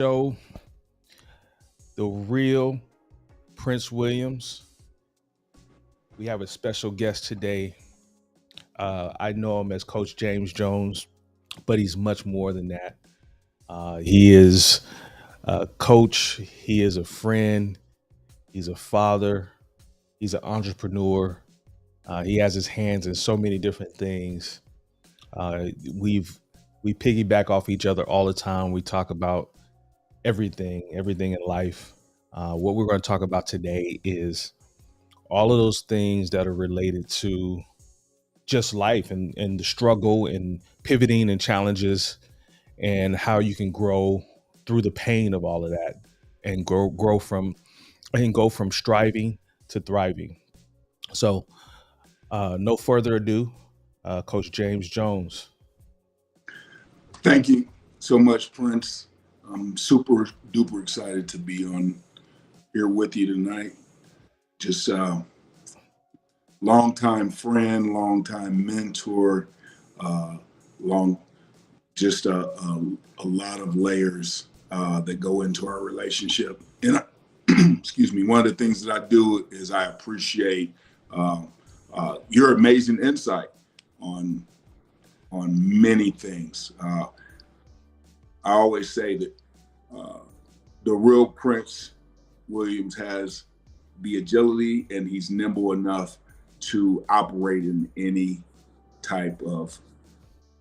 Show, the real Prince Williams. We have a special guest today. I know him as Coach James Jones, but he's much more than that. He is a coach, he is a friend, he's a father, he's an entrepreneur. He has his hands in so many different things. Uh, we've we piggyback off each other all the time. We talk about everything in life. What we're going to talk about today is all of those things that are related to just life and the struggle and pivoting and challenges and how you can grow through the pain of all of that and grow from and go from striving to thriving. So, no further ado, Coach James Jones. Thank you so much, Prince. I'm super duper excited to be on here with you tonight. Just longtime friend, longtime mentor, uh, long, just a lot of layers that go into our relationship. And excuse me, one of the things that I do is I appreciate uh, your amazing insight on many things. I always say that uh, the real Prince Williams has the agility and he's nimble enough to operate in any type of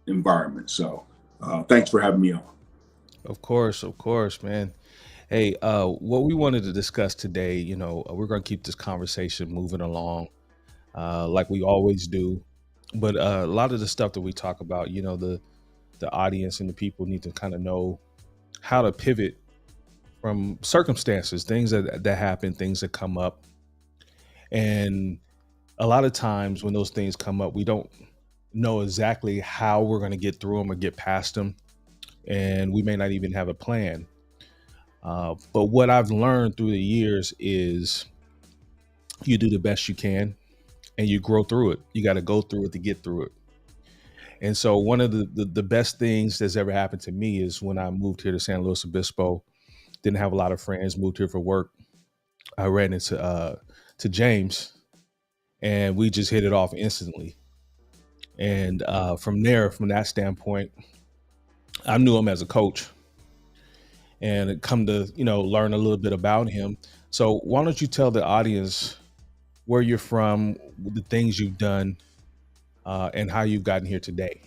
environment. So thanks for having me on. Of course, man. Hey, what we wanted to discuss today, we're going to keep this conversation moving along, like we always do. But a lot of the stuff that we talk about, the audience and the people need to kind of know how to pivot from circumstances, things that happen, things that come up, and a lot of times when those things come up, we don't know exactly how we're going to get through them or get past them, and we may not even have a plan. But what I've learned through the years is you do the best you can and you grow through it. You got to go through it to get through it. And so one of the best things that's ever happened to me is when I moved here to San Luis Obispo, didn't have a lot of friends, moved here for work. I ran into to James and we just hit it off instantly. And from there, from that standpoint, I knew him as a coach and come to, learn a little bit about him. So why don't you tell the audience where you're from, the things you've done, and how you've gotten here today?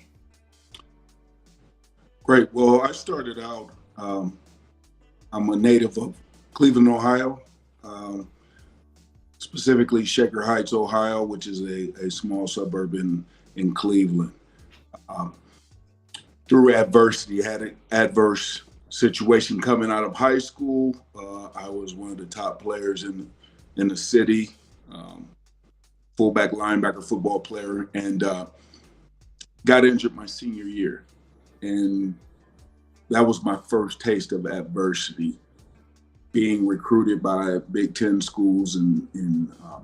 Great. Well, I started out, I'm a native of Cleveland, Ohio, um, specifically Shaker Heights, Ohio, which is a small suburb in Cleveland. Um, Through adversity, had an adverse situation coming out of high school. I was one of the top players in the city, um, fullback, linebacker, football player, and got injured my senior year. And that was my first taste of adversity. Being recruited by Big Ten schools and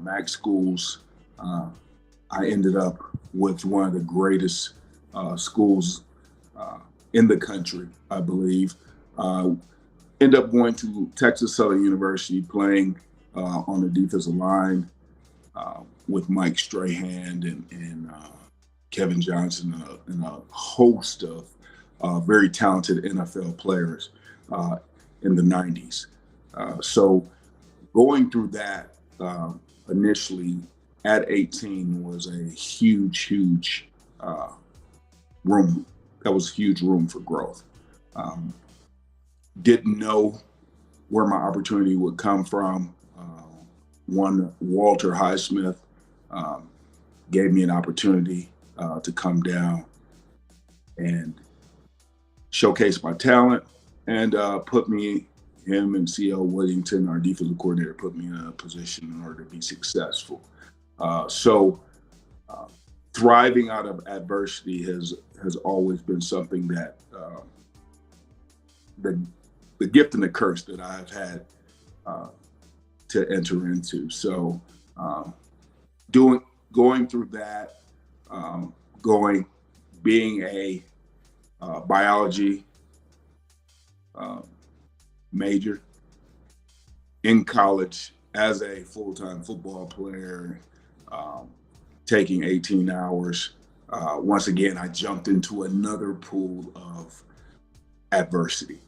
MAC schools, uh, I ended up with one of the greatest schools uh, in the country, I believe. Uh, End up going to Texas Southern University, playing on the defensive line with Mike Strahan and Kevin Johnson and a host of very talented NFL players uh, in the 90s. So going through that initially at 18 was a huge uh, room. That was a huge room for growth. Um, didn't know where my opportunity would come from. One Walter Highsmith um, gave me an opportunity to come down and showcase my talent and put me, him and CL Williamson, our defensive coordinator, put me in a position in order to be successful. So uh, thriving out of adversity has always been something that the the gift and the curse that I've had uh, to enter into. So um, doing going through that, um, going being a biology uh, major in college as a full-time football player, um, taking 18 hours. Once again, I jumped into another pool of adversity,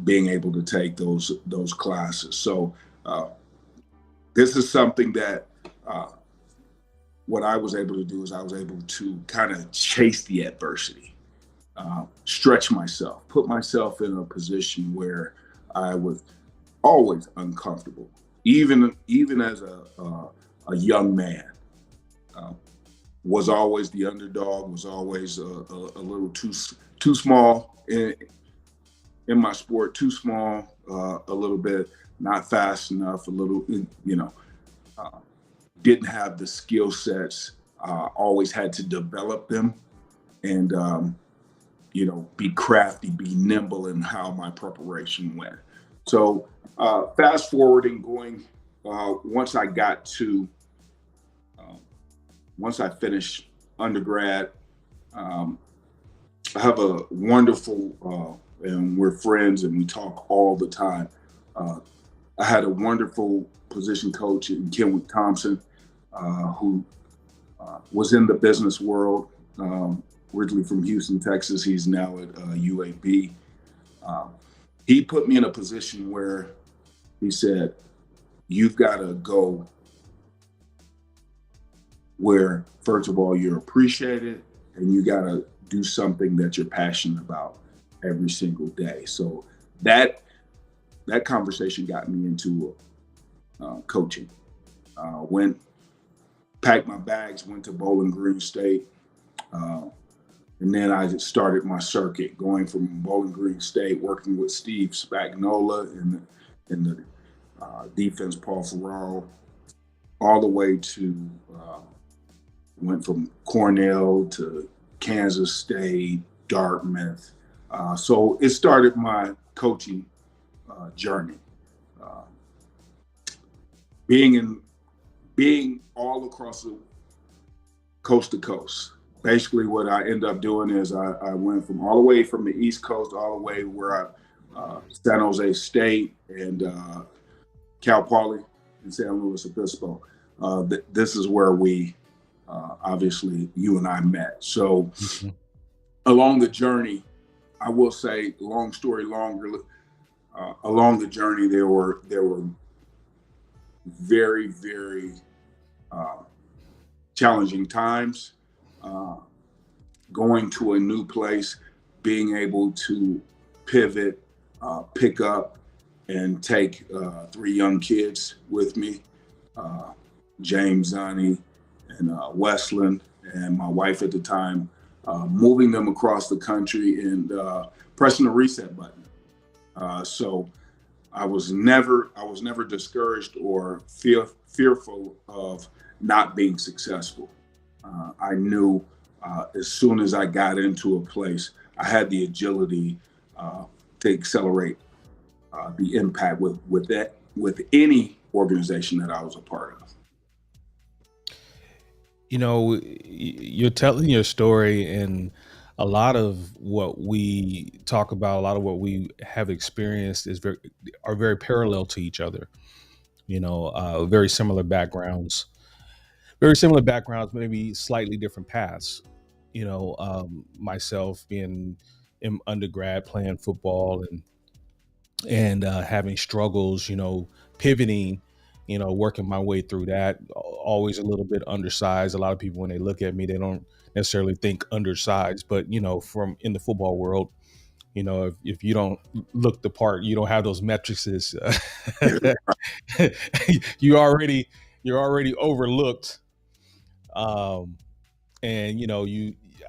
being able to take those classes. So uh, this is something that uh, what I was able to do is I was able to kind of chase the adversity, stretch myself, put myself in a position where I was always uncomfortable, even as a young man. Uh, was always the underdog. Was always a little too small in my sport. Too small, a little bit not fast enough. A little, uh, didn't have the skill sets. Always had to develop them, and be crafty, be nimble in how my preparation went. So fast forwarding, going once I got to um, once I finished undergrad, um, I have a wonderful, and we're friends and we talk all the time. Uh, I had a wonderful position coach in Kenwick Thompson, who was in the business world, originally from Houston, Texas. He's now at UAB. Um, he put me in a position where he said, "You've got to go where, first of all, you're appreciated, and you got to do something that you're passionate about every single day." So that that conversation got me into coaching. Went packed my bags, went to Bowling Green State, uh, and then I just started my circuit, going from Bowling Green State, working with Steve Spagnola in the defense, Paul Ferraro, all the way to went from Cornell to Kansas State, Dartmouth. So it started my coaching journey. Uh, being in being all across the coast to coast. Basically, what I end up doing is I went from all the way from the East Coast all the way where San Jose State and Cal Poly and San Luis Obispo. This is where we obviously you and I met. So Mhm. along the journey, I will say, long story longer. Along the journey, there were very uh, challenging times. Uh, Going to a new place, being able to pivot, pick up, and take three young kids with me, uh, James, Zani, and Westland, and my wife at the time, moving them across the country and pressing the reset button. So I was never discouraged or fearful of not being successful. I knew as soon as I got into a place, I had the agility to accelerate the impact with any organization that I was a part of. You're telling your story, and a lot of what we talk about, a lot of what we have experienced are very parallel to each other. Very similar backgrounds, maybe slightly different paths. Myself being in undergrad playing football and having struggles, pivoting, working my way through that. Always a little bit undersized. A lot of people, when they look at me, they don't necessarily think undersized, but from in the football world, if you don't look the part, you don't have those metrics. You already you're already overlooked. Um, and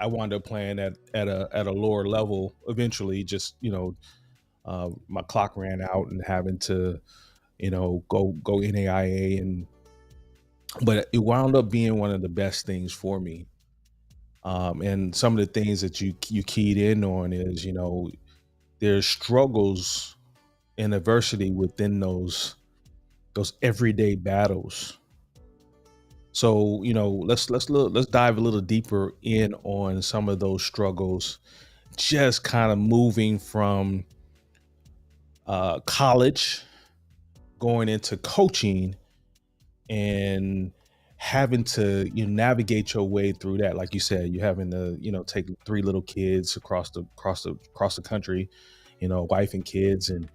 I wound up playing at a lower level eventually. Just my clock ran out and having to go NAIA, and but it wound up being one of the best things for me. And some of the things that you keyed in on is there's struggles and adversity within those everyday battles. So let's dive a little deeper in on some of those struggles, just kind of moving from college, going into coaching, and having to navigate your way through that. Like you said, you're having to take three little kids across the country, wife and kids, and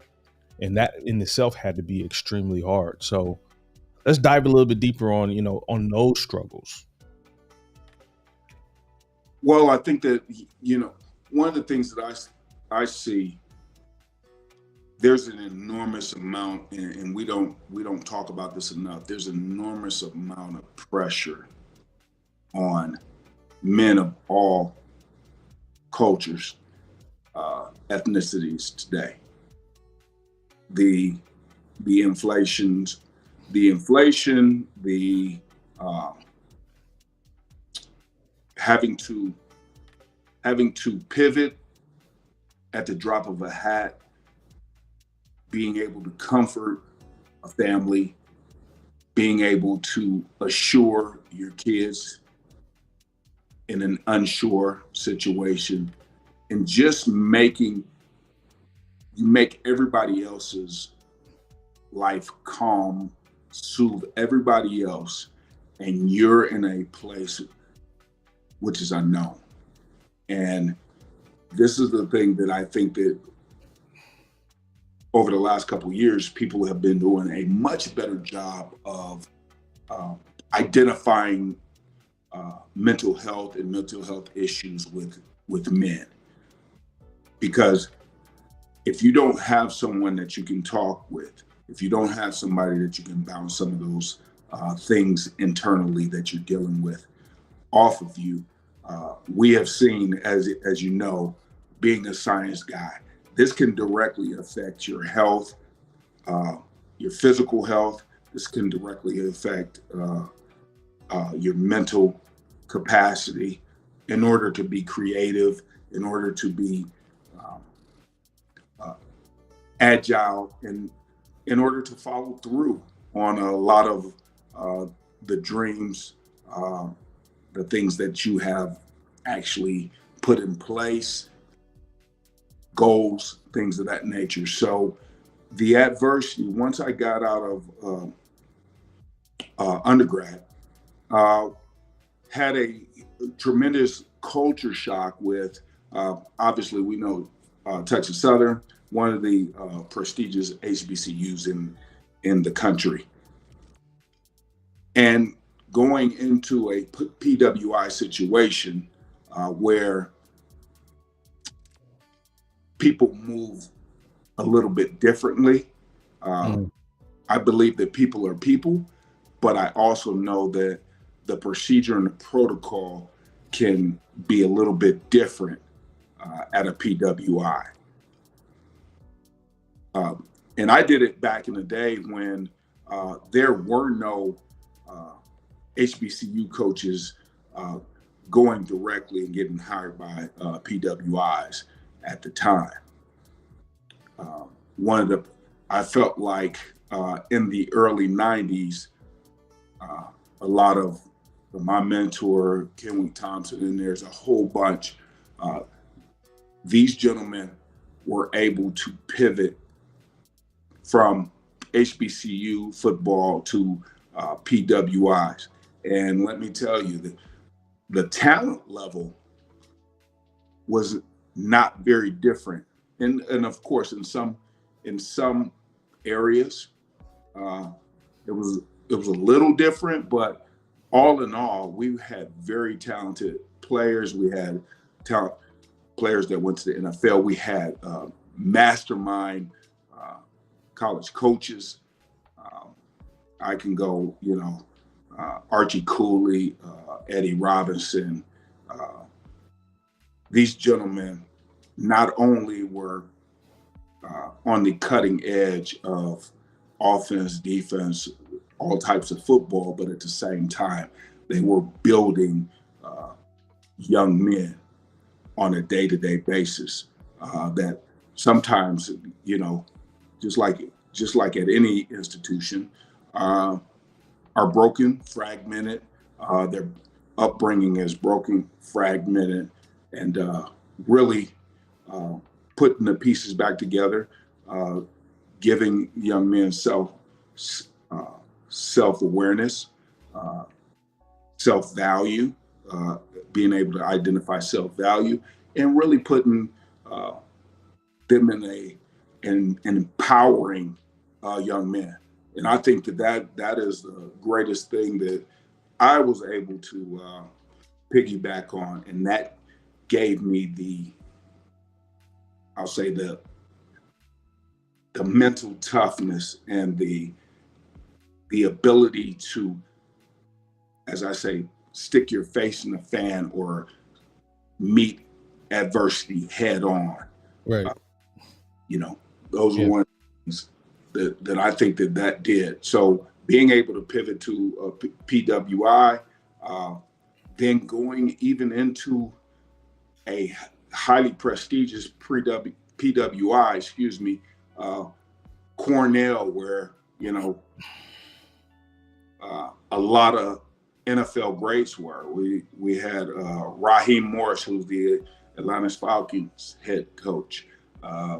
that in itself had to be extremely hard. So let's dive a little bit deeper on on those struggles. Well, I think that one of the things that I see, there's an enormous amount, and we don't talk about this enough. There's an enormous amount of pressure on men of all cultures, ethnicities today. The the inflations, the uh, having to pivot at the drop of a hat, being able to comfort a family, being able to assure your kids in an unsure situation, and just you make everybody else's life calm, soothe everybody else, and you're in a place which is unknown. And this is the thing that I think that over the last couple of years, people have been doing a much better job of uh, identifying mental health and mental health issues with men. Because if you don't have someone that you can talk with, if you don't have somebody that you can bounce some of those things internally that you're dealing with off of you, we have seen, as you know, being a science guy, this can directly affect your health, uh, your physical health. This can directly affect your mental capacity in order to be creative, in order to be um, uh, agile, and in order to follow through on a lot of uh, the dreams, uh, the things that you have actually put in place, goals, things of that nature. So the adversity, once I got out of undergrad, uh, had a tremendous culture shock with, obviously, we know Texas Southern, one of the prestigious HBCUs in the country. And going into a PWI situation where people move a little bit differently. Uh, Mm. I believe that people are people, but I also know that the procedure and the protocol can be a little bit different at a PWI. And I did it back in the day when there were no uh, HBCU coaches uh, going directly and getting hired by PWIs at the time. One of the, I felt like in the early 90s, uh, a lot of my mentor, Kenwick Thompson, and there's a whole bunch, uh, these gentlemen were able to pivot from HBCU football to PWIs. And let me tell you that the talent level was not very different. And of course, in some areas, uh, it was it was a little different, but all in all, we had very talented players. We had talent players that went to the NFL. We had mastermind uh, college coaches. Um, I can go, Archie Cooley, Eddie Robinson. Uh, these gentlemen not only were on the cutting edge of offense, defense, all types of football, but at the same time, they were building uh, young men on a day-to-day basis. That sometimes, you know, just like just like at any institution, uh, are broken, fragmented. Their upbringing is broken, fragmented, and really uh, putting the pieces back together. Uh, giving young men uh, self awareness, uh, self value, uh, being able to identify self value, and really putting uh, them in an empowering young men. And I think that is the greatest thing that I was able to piggyback on, and that gave me I'll say the mental toughness and the ability to, as I say, stick your face in the fan or meet adversity head on. Uh, Right. you know, those are Yeah. one of the things that I think that did. So being able to pivot to PWI, uh, then going even into a highly prestigious PWI, excuse me, uh, Cornell, where a lot of NFL greats were. We had Raheem Morris, who's the Atlanta Falcons head coach. Uh,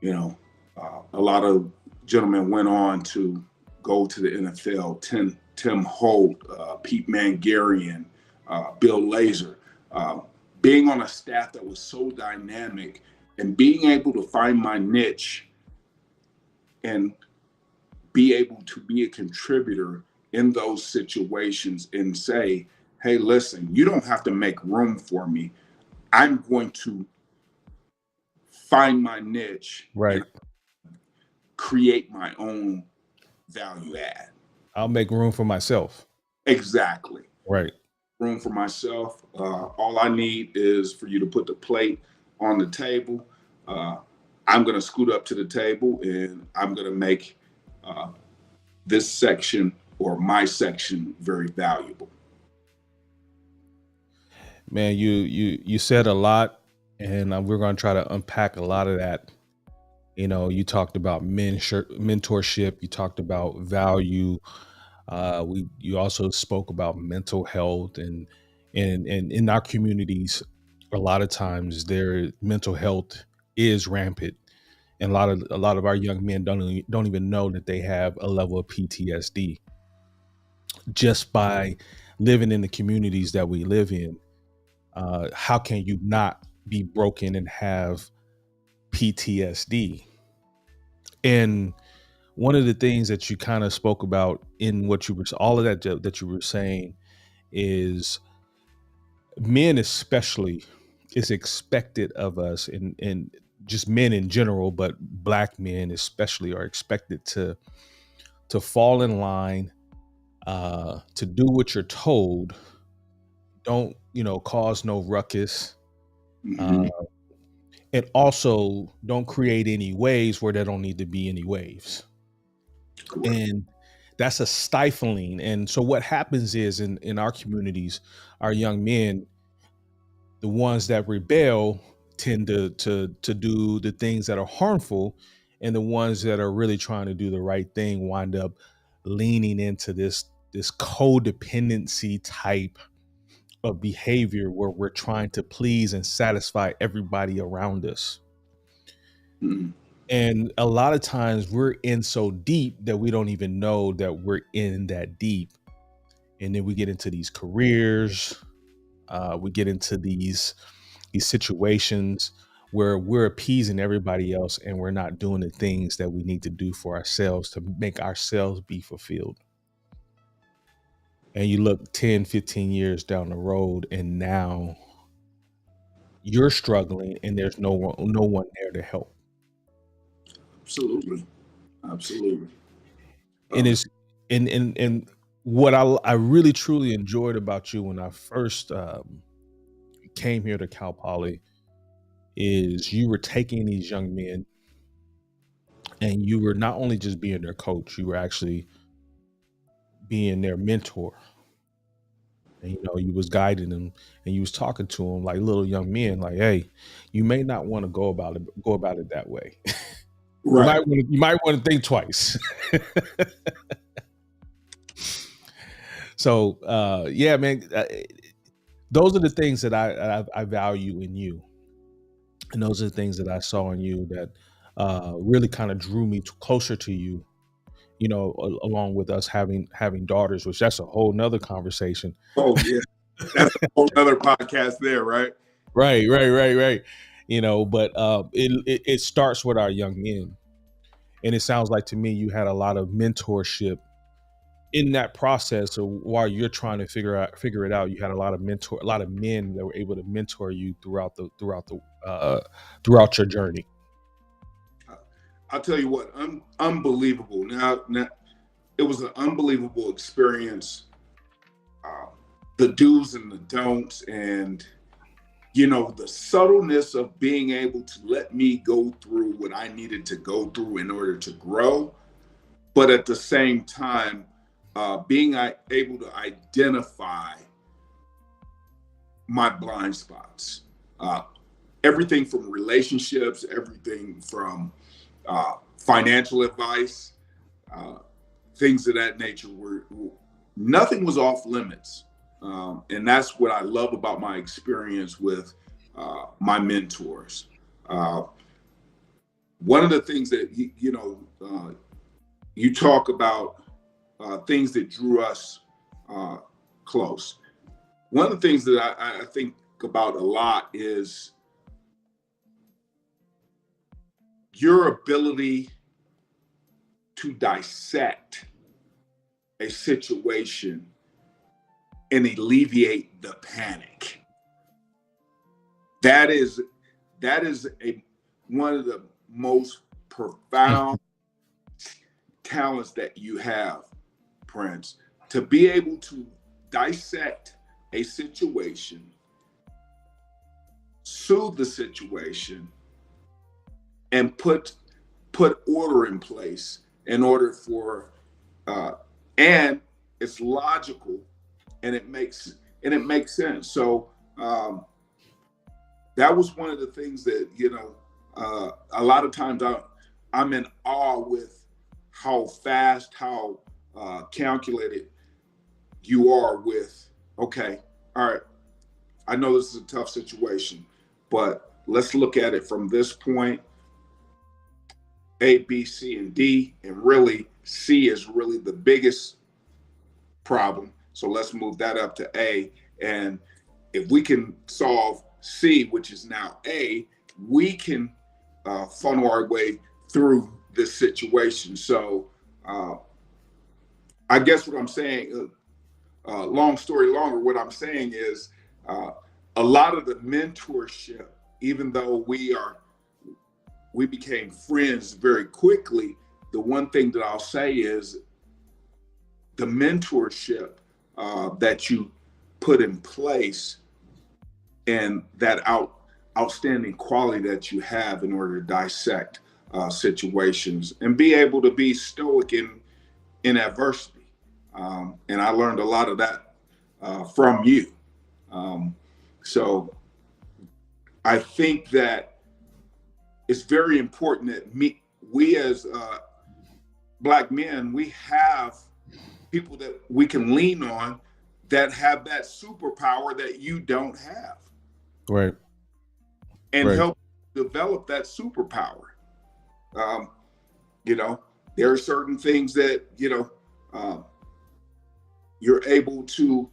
you know, a lot of gentlemen went on to go to the NFL. Tim Holt, Pete Mangarian, Bill Lazor. Uh, Being on a staff that was so dynamic and being able to find my niche and be able to be a contributor in those situations and say, hey, listen, you don't have to make room for me. I'm going to find my niche and Right. create my own value add. I'll make room for myself. Exactly. Right. Room for myself. All I need is for you to put the plate on the table. Uh, I'm going to scoot up to the table and I'm going to make uh, this section or my section very valuable. Man, you said a lot, and we're going to try to unpack a lot of that. You talked about mentorship. You talked about value. We you also spoke about mental health, and in our communities, a lot of times their mental health is rampant, and a lot of our young men don't even know that they have a level of PTSD just by living in the communities that we live in. How can you not be broken and have PTSD? And one of the things that you kind of spoke about in what you were, all of that you were saying is men, especially, is expected of us, and just men in general, but black men especially are expected to fall in line, to do what you're told. Don't cause no ruckus, uh, Mm-hmm. and also don't create any waves where there don't need to be any waves. Correct. And that's a stifling. And so what happens is in our communities, our young men, the ones that rebel, tend to do the things that are harmful, and the ones that are really trying to do the right thing wind up leaning into this codependency type of behavior where we're trying to please and satisfy everybody around us. Mm-hmm. And a lot of times we're in so deep that we don't even know that we're in that deep. And then we get into these careers, we get into these situations where we're appeasing everybody else and we're not doing the things that we need to do for ourselves to make ourselves be fulfilled. And you look 10, 15 years down the road, and now you're struggling and there's no one there to help. Absolutely. Absolutely. And Uh, it's and what I really truly enjoyed about you when I first came here to Cal Poly is you were taking these young men and you were not only just being their coach, you were actually being their mentor. And you was guiding them, and you was talking to them like little young men, like, hey, you may not want to go about it that way. you right. might want to you might want to think twice. So yeah, man, those are the things that I value in you, and those are the things that I saw in you that really kind of drew me closer to you. Along with us having daughters, which that's a whole nother conversation. Oh yeah, that's a whole other podcast there, right? Right, right, right, right. But it starts with our young men, and it sounds like to me you had a lot of mentorship in that process. So while you're trying to figure it out, you had a lot of men that were able to mentor you throughout your journey. I'll tell you what, unbelievable. Now, it was an unbelievable experience. Uh, the do's and the don'ts, and the subtleness of being able to let me go through what I needed to go through in order to grow, but at the same time, being able to identify my blind spots. Uh, Everything from relationships, everything from financial advice, uh, things of that nature. Nothing was off limits, and that's what I love about my experience with my mentors. Uh, One of the things that you talk about things that drew us uh, close. One of the things that I think about a lot is your ability to dissect a situation and alleviate the panic. That is a one of the most profound talents that you have, Prince, to be able to dissect a situation, soothe the situation, and put order in place in order for and it's logical and it makes sense. So that was one of the things that a lot of times I'm in awe with how fast, how calculated you are with, okay, all right, I know this is a tough situation, but let's look at it from this point, A, B, C, and D, and really C is really the biggest problem. So let's move that up to A. And if we can solve C, which is now A, we can funnel our way through this situation. So I guess what I'm saying, long story longer, what I'm saying is uh, a lot of the mentorship, even though we became friends very quickly, the one thing that I'll say is the mentorship that you put in place and that outstanding quality that you have in order to dissect situations and be able to be stoic in adversity. And I learned a lot of that from you. Um, so I think that it's very important that we as Black men, we have people that we can lean on that have that superpower that you don't have, Right, and right. help develop that superpower. Um, you know, there are certain things that uh, you're able to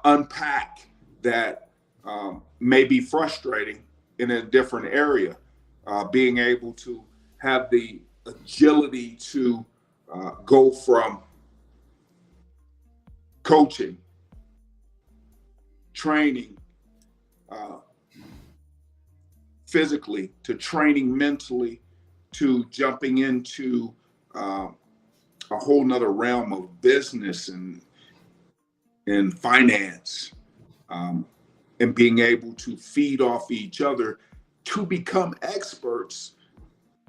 unpack that may be frustrating in a different area. Being able to have the agility to go from coaching, training uh, physically, to training mentally, to jumping into um, a whole nother realm of business and finance, um, and being able to feed off each other to become experts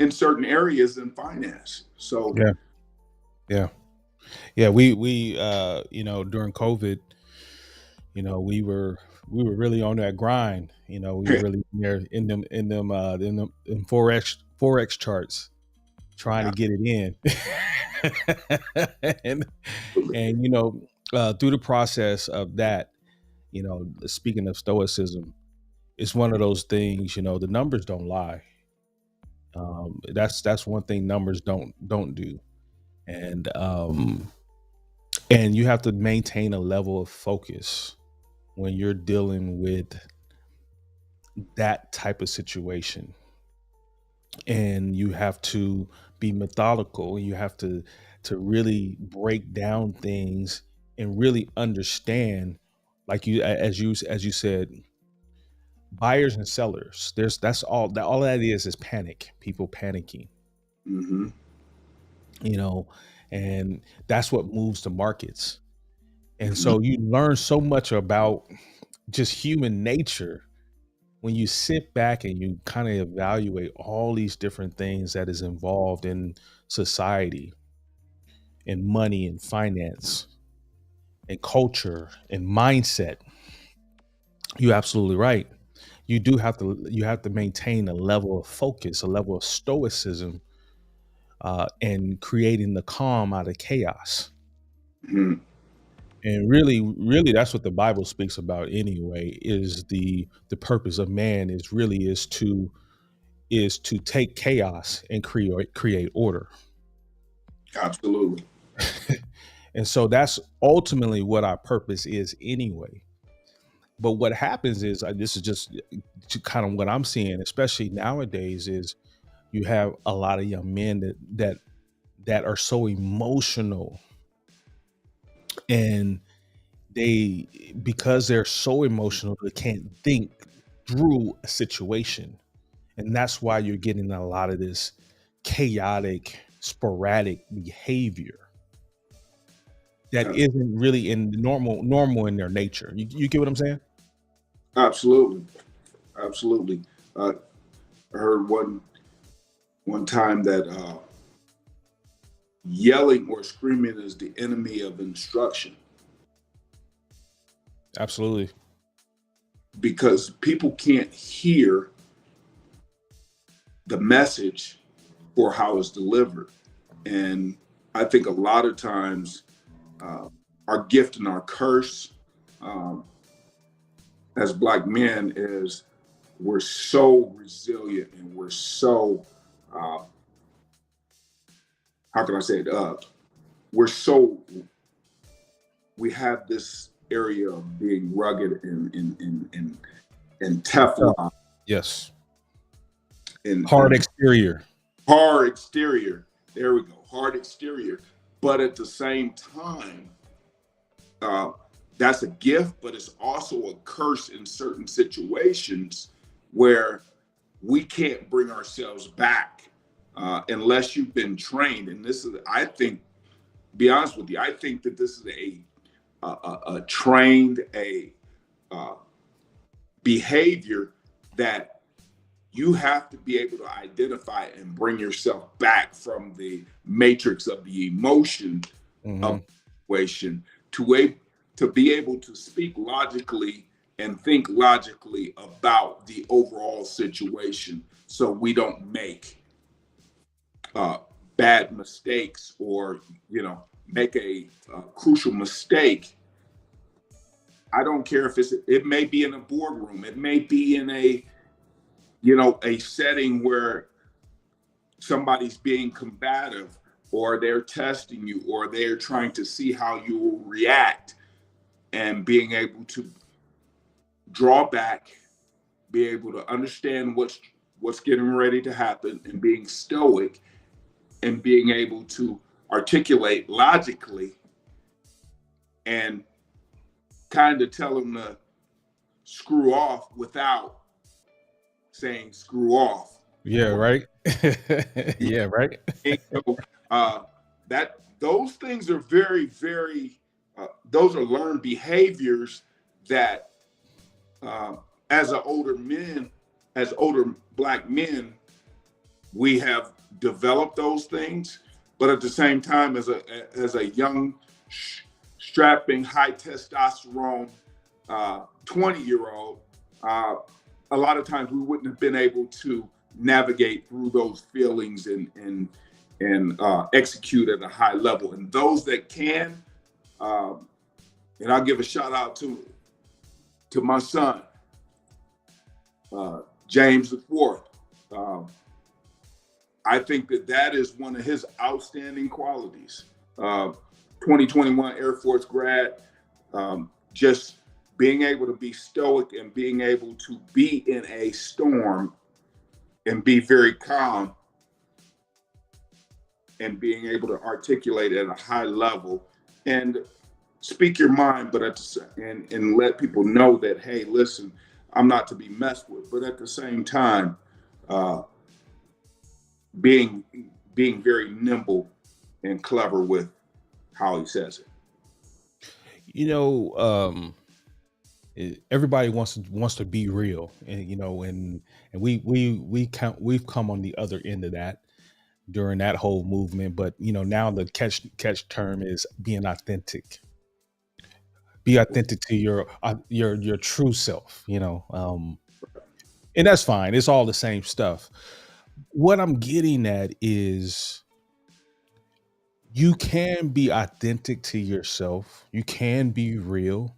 in certain areas in finance. So Yeah, yeah, yeah. We during COVID, we were really on that grind. We were really there in them forex charts trying to get it in. and through the process of that, speaking of stoicism, it's one of those things. The numbers don't lie. That's one thing numbers don't do. And and you have to maintain a level of focus when you're dealing with that type of situation, and you have to be methodical, and you have to really break down things and really understand, like as you said, buyers and sellers. That's all that is panic, people panicking, Hmm. you know, and that's what moves the markets. And Hmm. so you learn so much about just human nature when you sit back and you kind of evaluate all these different things that is involved in society and money and finance and culture and mindset. You're absolutely right. You have to maintain a level of focus, a level of stoicism, and creating the calm out of chaos. Hmm. And really, that's what the Bible speaks about anyway. Is the purpose of man is to take chaos and create order. Absolutely. And so that's ultimately what our purpose is anyway. But what happens is, this is just kind of what I'm seeing, especially nowadays, is you have a lot of young men that are so emotional, and they because they're so emotional they can't think through a situation, and that's why you're getting a lot of this chaotic, sporadic behavior that Uh, isn't really in normal in their nature. You get what I'm saying? Absolutely. Absolutely. I heard one time that yelling or screaming is the enemy of instruction, Absolutely. because people can't hear the message or how it's delivered. And I think a lot of times uh, our gift and our curse, um, as Black men, is we're so resilient, and we're so, uh, how can I say it? We're so, we have this area of being rugged and Oh, Teflon yes. Hard and exterior. hard exterior. There we go, hard exterior. But at the same time, uh, that's a gift, but it's also a curse in certain situations where we can't bring ourselves back unless you've been trained. And this is, I think, be honest with you, I think that this is a trained uh, behavior that you have to be able to identify and bring yourself back from the matrix of the emotion of Hmm. the situation to be able to speak logically and think logically about the overall situation, so we don't make uh, bad mistakes, or make a crucial mistake. I don't care if it may be in a boardroom, it may be in a setting where somebody's being combative, or they're testing you, or they're trying to see how you will react, and being able to draw back, be able to understand what's getting ready to happen, and being stoic, and being able to articulate logically, and kind of tell them to screw off without saying screw off. Yeah, Or, right. Yeah, right. so that those things are very, very. Those are learned behaviors that, uh, as a older men, as older Black men, we have developed those things. But at the same time, as a young, strapping, high testosterone 20-year-old, a lot of times we wouldn't have been able to navigate through those feelings and execute at a high level. And those that can, um, and I'll give a shout out to my son, James the Fourth. Um, I think that that is one of his outstanding qualities. Uh, 2021 Air Force grad, just being able to be stoic and being able to be in a storm and be very calm and being able to articulate at a high level and speak your mind, but and let people know that, hey, listen, I'm not to be messed with. But at the same time, uh, being being very nimble and clever with how he says it. You know, everybody wants to be real, and and we've come on the other end of that during that whole movement. But now the catch term is being authentic. Be authentic to your true self. And that's fine. It's all the same stuff. What I'm getting at is you can be authentic to yourself. You can be real,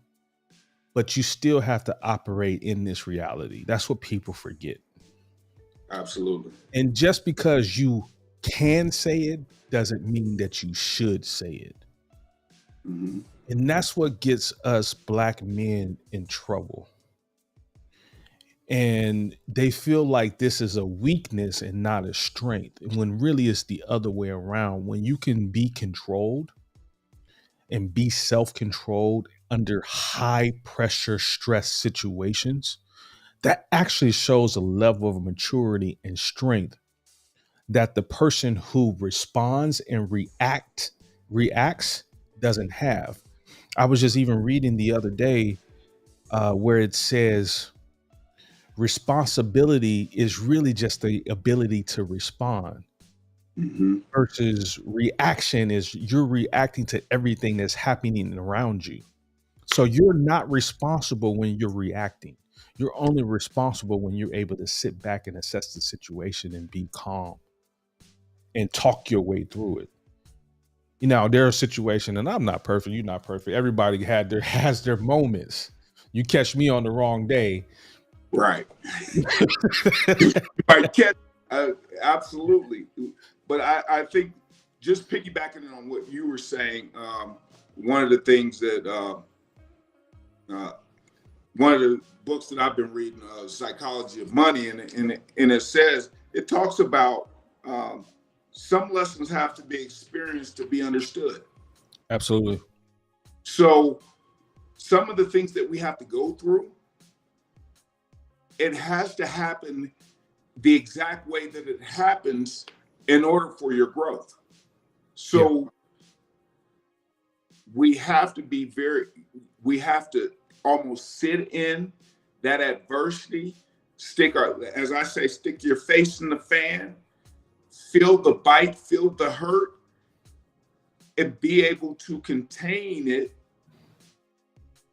but you still have to operate in this reality. That's what people forget. Absolutely. And just because you can say it doesn't mean that you should say it. Mm-hmm. And that's what gets us black men in trouble. And they feel like this is a weakness and not a strength, when really it's the other way around. When you can be controlled and be self-controlled under high pressure stress situations, that actually shows a level of maturity and strength that the person who responds and reacts doesn't have. I was just even reading the other day where it says responsibility is really just the ability to respond, Mm-hmm. versus reaction is you're reacting to everything that's happening around you. So you're not responsible when you're reacting. You're only responsible when you're able to sit back and assess the situation and be calm and talk your way through it. There are situations, and I'm not perfect, you're not perfect. Everybody has their moments. You catch me on the wrong day. Right. Right. Absolutely. But I think just piggybacking on what you were saying, one of the things that one of the books that I've been reading, Psychology of Money, and it says, it talks about some lessons have to be experienced to be understood. Absolutely. So some of the things that we have to go through, it has to happen the exact way that it happens in order for your growth. So yeah. we have to almost sit in that adversity, stick your face in the fan, feel the bite, feel the hurt, and be able to contain it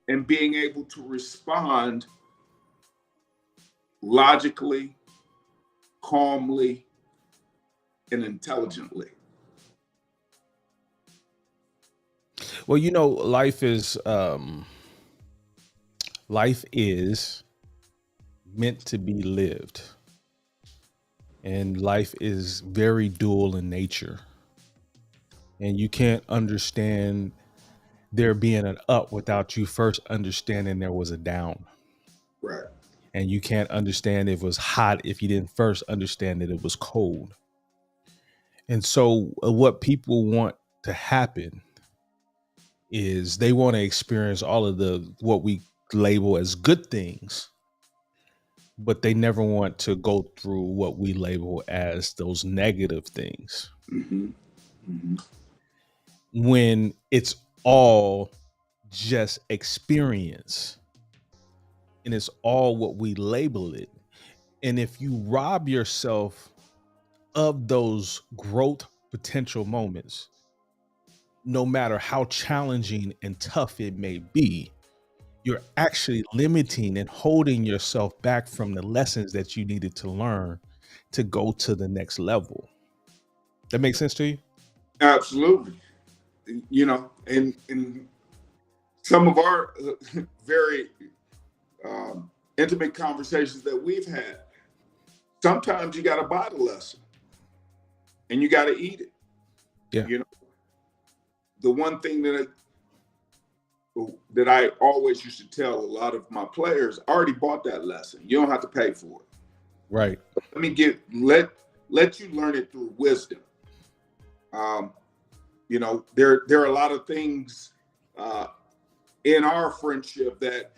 and being able to respond logically, calmly, and intelligently. Well, life is meant to be lived, and life is very dual in nature, and you can't understand there being an up without you first understanding there was a down. Right. And you can't understand if it was hot if you didn't first understand that it was cold. And so what people want to happen is they want to experience all of what we label as good things, but they never want to go through what we label as those negative things. Mm-hmm. Mm-hmm. When it's all just experience and it's all what we label it. And if you rob yourself of those growth potential moments, no matter how challenging and tough it may be, you're actually limiting and holding yourself back from the lessons that you needed to learn to go to the next level. That makes sense to you? Absolutely. In some of our very intimate conversations that we've had, sometimes you got to buy the lesson. and you got to eat it. Yeah. You know, the one thing that I always used to tell a lot of my players, I already bought that lesson. You don't have to pay for it. Right. Let me get let you learn it through wisdom. Um, there are a lot of things uh, in our friendship that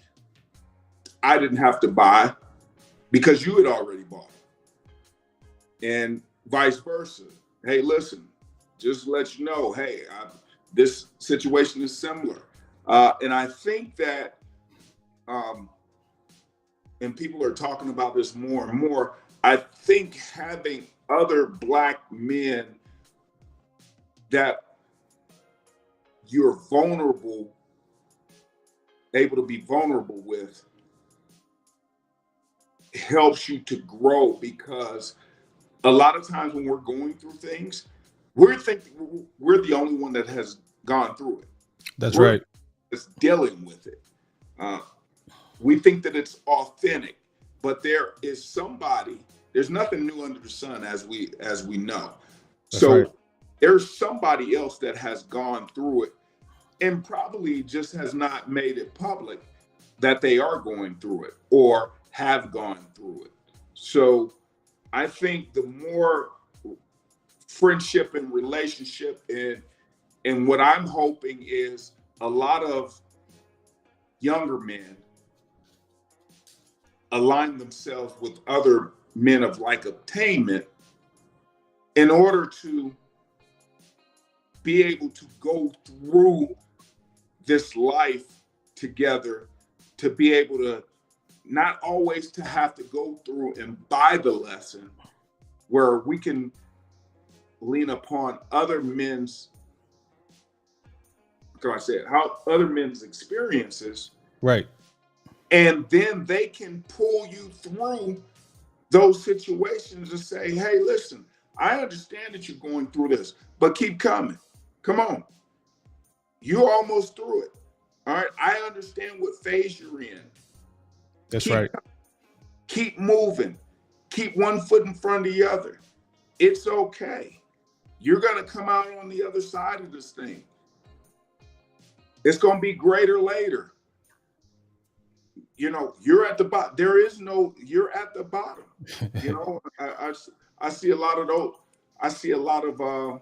I didn't have to buy because you had already bought it, and vice versa. Hey, listen, just let you know, hey, this situation is similar, and I think that, um, and people are talking about this more and more. I think having other Black men that you're vulnerable, able to be vulnerable with, helps you to grow, because a lot of times when we're going through things, we're thinking we're the only one that has gone through it. That's We're right. just dealing with it. Uh, we think that it's authentic, but there is somebody. There's nothing new under the sun, as we know. That's right. So there's somebody else that has gone through it and probably just has not made it public that they are going through it or have gone through it. So I think the more friendship and relationship, and what I'm hoping is a lot of younger men align themselves with other men of like obtainment in order to be able to go through this life together, to be able to not always to have to go through and buy the lesson, where we can lean upon other men's, how can I say it, how other men's experiences, Right. and then they can pull you through those situations and say, hey, listen, I understand that you're going through this, but keep coming. Come on. You're almost through it. All right. I understand what phase you're in. That's Keep right. keep moving. Keep one foot in front of the other. It's okay. You're gonna come out on the other side of this thing. It's gonna be greater later. You're at the bottom. There is no, you're at the bottom. I see a lot of those. I see a lot of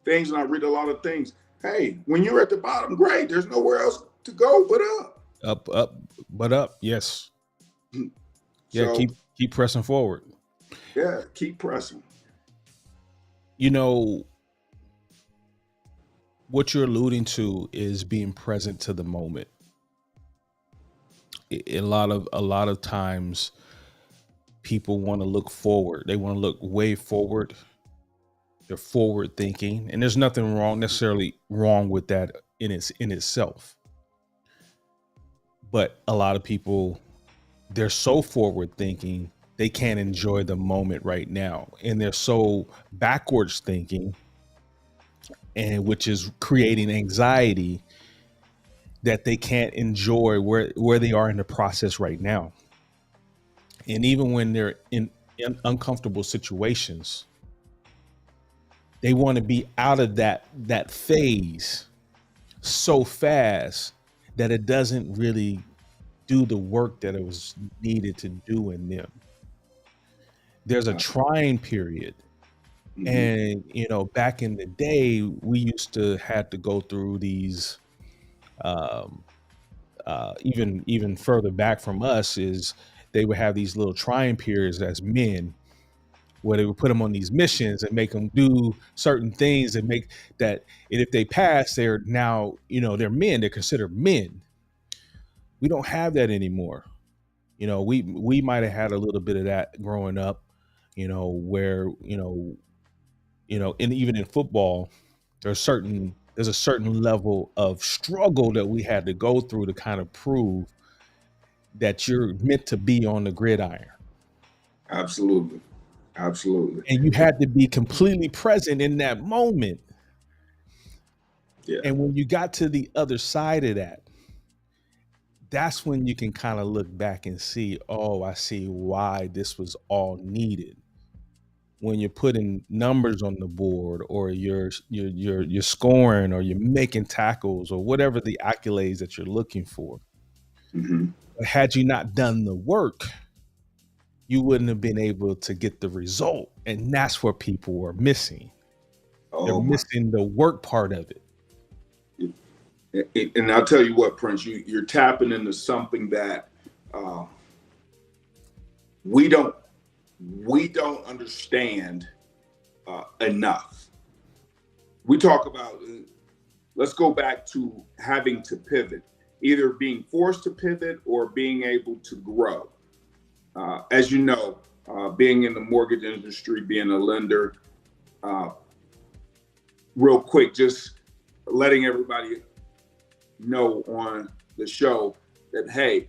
things, and I read a lot of things. Hey, when you're at the bottom, great. There's nowhere else to go but up. Up, up, but up. Yes. Yeah. So Keep pressing forward. yeah, keep pressing. You know, what you're alluding to is being present to the moment. A lot of times people want to look forward. They want to look way forward. They're forward thinking, and there's nothing necessarily wrong with that in itself. But a lot of people, they're so forward thinking, they can't enjoy the moment right now, and they're so backwards thinking, and which is creating anxiety, that they can't enjoy where they are in the process right now. And even when they're in uncomfortable situations, they want to be out of that phase so fast that it doesn't really do the work that it was needed to do in them. There's a Uh, trying period. mhm. And back in the day, we used to have to go through these, um, even further back from us, is they would have these little trying periods as men, where they would put them on these missions and make them do certain things and make that, and if they pass, they're now, they're men, they're considered men. We don't have that anymore. We might have had a little bit of that growing up, where and even in football, there's a certain level of struggle that we had to go through to kind of prove that you're meant to be on the gridiron. Absolutely. Absolutely. And you had to be completely present in that moment. Yeah, And when you got to the other side of that, that's when you can kind of look back and see, oh, I see why this was all needed. when you're putting numbers on the board, or you're scoring, or you're making tackles, or whatever the accolades that you're looking for. Hmm. But had you not done the work, you wouldn't have been able to get the result. And that's what people are missing. They're Oh my! missing the work part of it. And I'll tell you what, Prince, you're tapping into something that uh, we don't we don't understand enough. We talk about let's go back to having to pivot, either being forced to pivot or being able to grow. As you know, being in the mortgage industry, being a lender, uh, real quick, just letting everybody know on the show that, hey,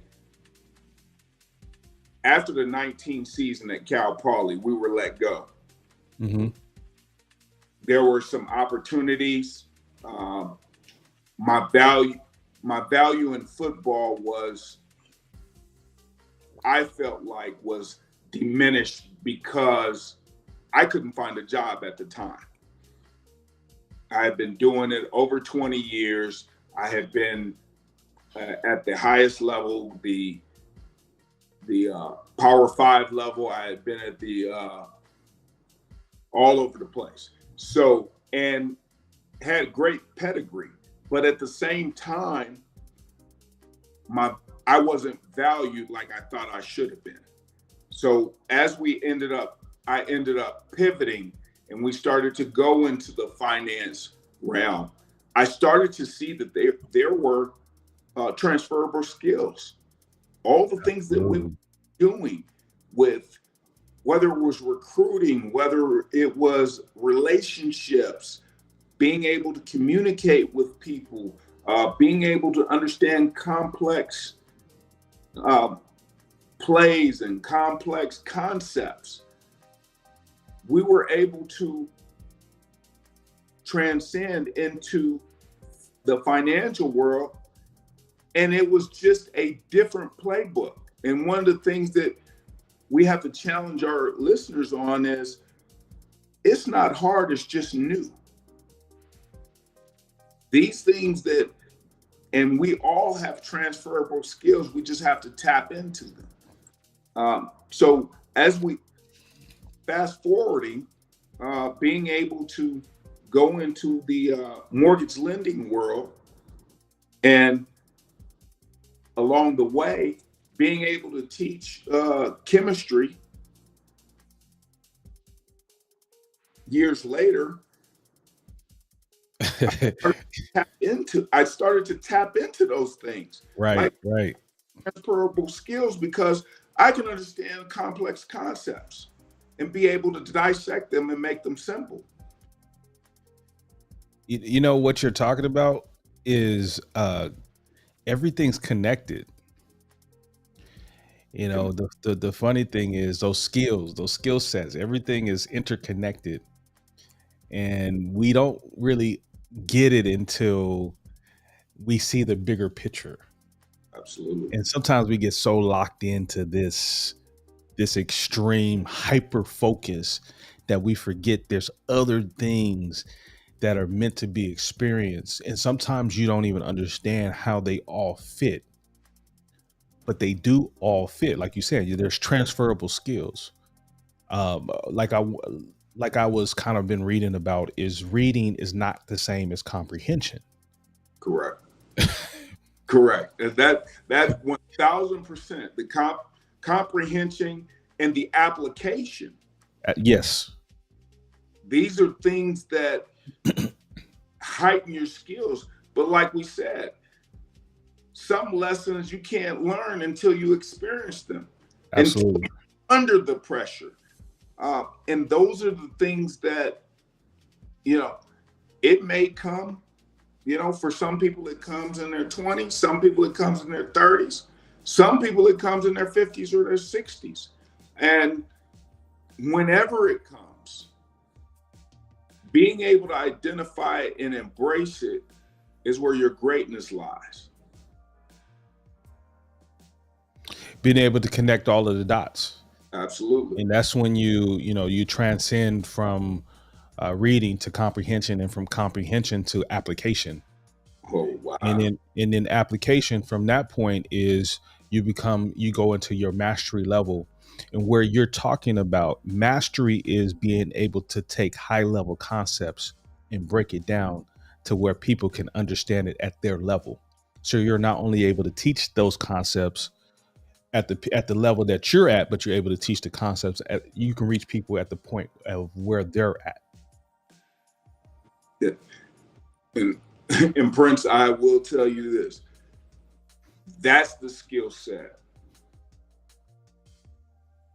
after the 19 season at Cal Poly, we were let go. Mm-hmm. There were some opportunities. Um, my value, my value in football was, I felt like, was diminished because I couldn't find a job at the time. I had been doing it over 20 years. I had been at the highest level, the Power Five level. I had been at the all over the place. So, and had great pedigree, but at the same time, my I wasn't valued like I thought I should have been. So as I ended up pivoting, and we started to go into the finance realm. I started to see that there were transferable skills. All the things that we were Absolutely. doing with, whether it was recruiting, whether it was relationships, being able to communicate with people, being able to understand complex uh, plays and complex concepts, we were able to transcend into the financial world. And it was just a different playbook. And one of the things that we have to challenge our listeners on is, it's not hard, it's just new. These things that, and we all have transferable skills, we just have to tap into them. So as we fast forwarding, being able to go into the mortgage lending world, and along the way, being able to teach chemistry years later, I started to tap into those things, Right, like right. transferable skills, because I can understand complex concepts and be able to dissect them and make them simple. You know what you're talking about is everything's connected. You know, the funny thing is those skills, those skill sets, everything is interconnected, and we don't really get it until we see the bigger picture. Absolutely. And sometimes we get so locked into this extreme hyper focus that we forget there's other things that are meant to be experienced. And sometimes you don't even understand how they all fit, but they do all fit. Like you said, there's transferable skills. Like I was kind of been reading about, is reading is not the same as comprehension. Correct. Correct. And that's 1,000% the comprehension and the application. Yes, These are things that heighten your skills. But like we said, some lessons you can't learn until you experience them, until absolutely. you're under the pressure. And those are the things that, you know, it may come, for some people it comes in their 20s, some people it comes in their 30s, some people it comes in their 50s or their 60s. And whenever it comes, being able to identify it and embrace it is where your greatness lies. Being able to connect all of the dots. Absolutely. And that's when you transcend from reading to comprehension, and from comprehension to application. Oh and wow. then and then application from that point is you go into your mastery level. And where you're talking about mastery is being able to take high level concepts and break it down to where people can understand it at their level. So you're not only able to teach those concepts at the level that you're at, but you're able to teach the concepts you can reach people at the point of where they're at. Yeah. And, and Prince, I will tell you this. That's the skill set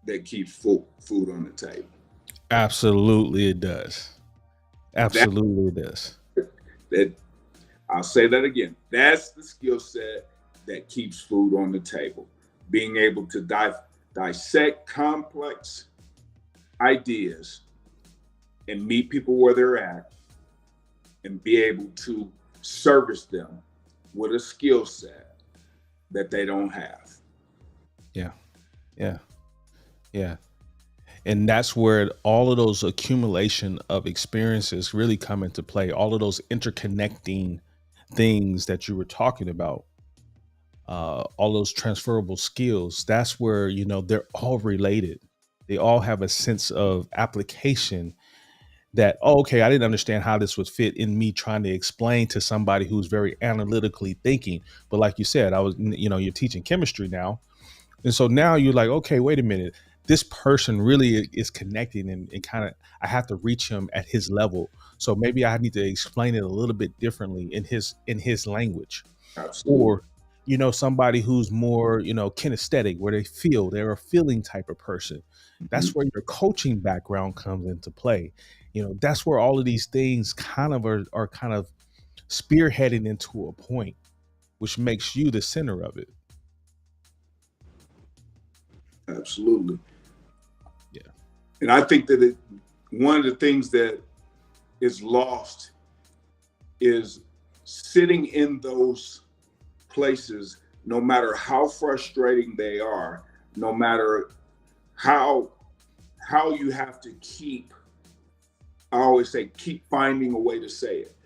that keeps food on the table. Absolutely it does. That Absolutely it does. that I'll say that again. That's the skill set that keeps food on the table. Being able to dissect complex ideas and meet people where they're at and be able to service them with a skill set that they don't have. Yeah. Yeah. Yeah. And that's where all of those accumulation of experiences really come into play. All of those interconnecting things that you were talking about, all those transferable skills, that's where, they're all related. They all have a sense of application that, oh, okay, I didn't understand how this would fit in me trying to explain to somebody who's very analytically thinking. But like you said, you're teaching chemistry now. And so now you're like, okay, wait a minute. This person really is connecting, and kind of, I have to reach him at his level. So maybe I need to explain it a little bit differently in his language. Absolutely. Or, somebody who's more, kinesthetic, where they're a feeling type of person. Mhm. That's where your coaching background comes into play. That's where all of these things kind of are kind of spearheading into a point, which makes you the center of it. Absolutely. Yeah. And I think that one of the things that is lost is sitting in those places, no matter how frustrating they are, no matter how you have to keep, I always say, keep finding a way to say it.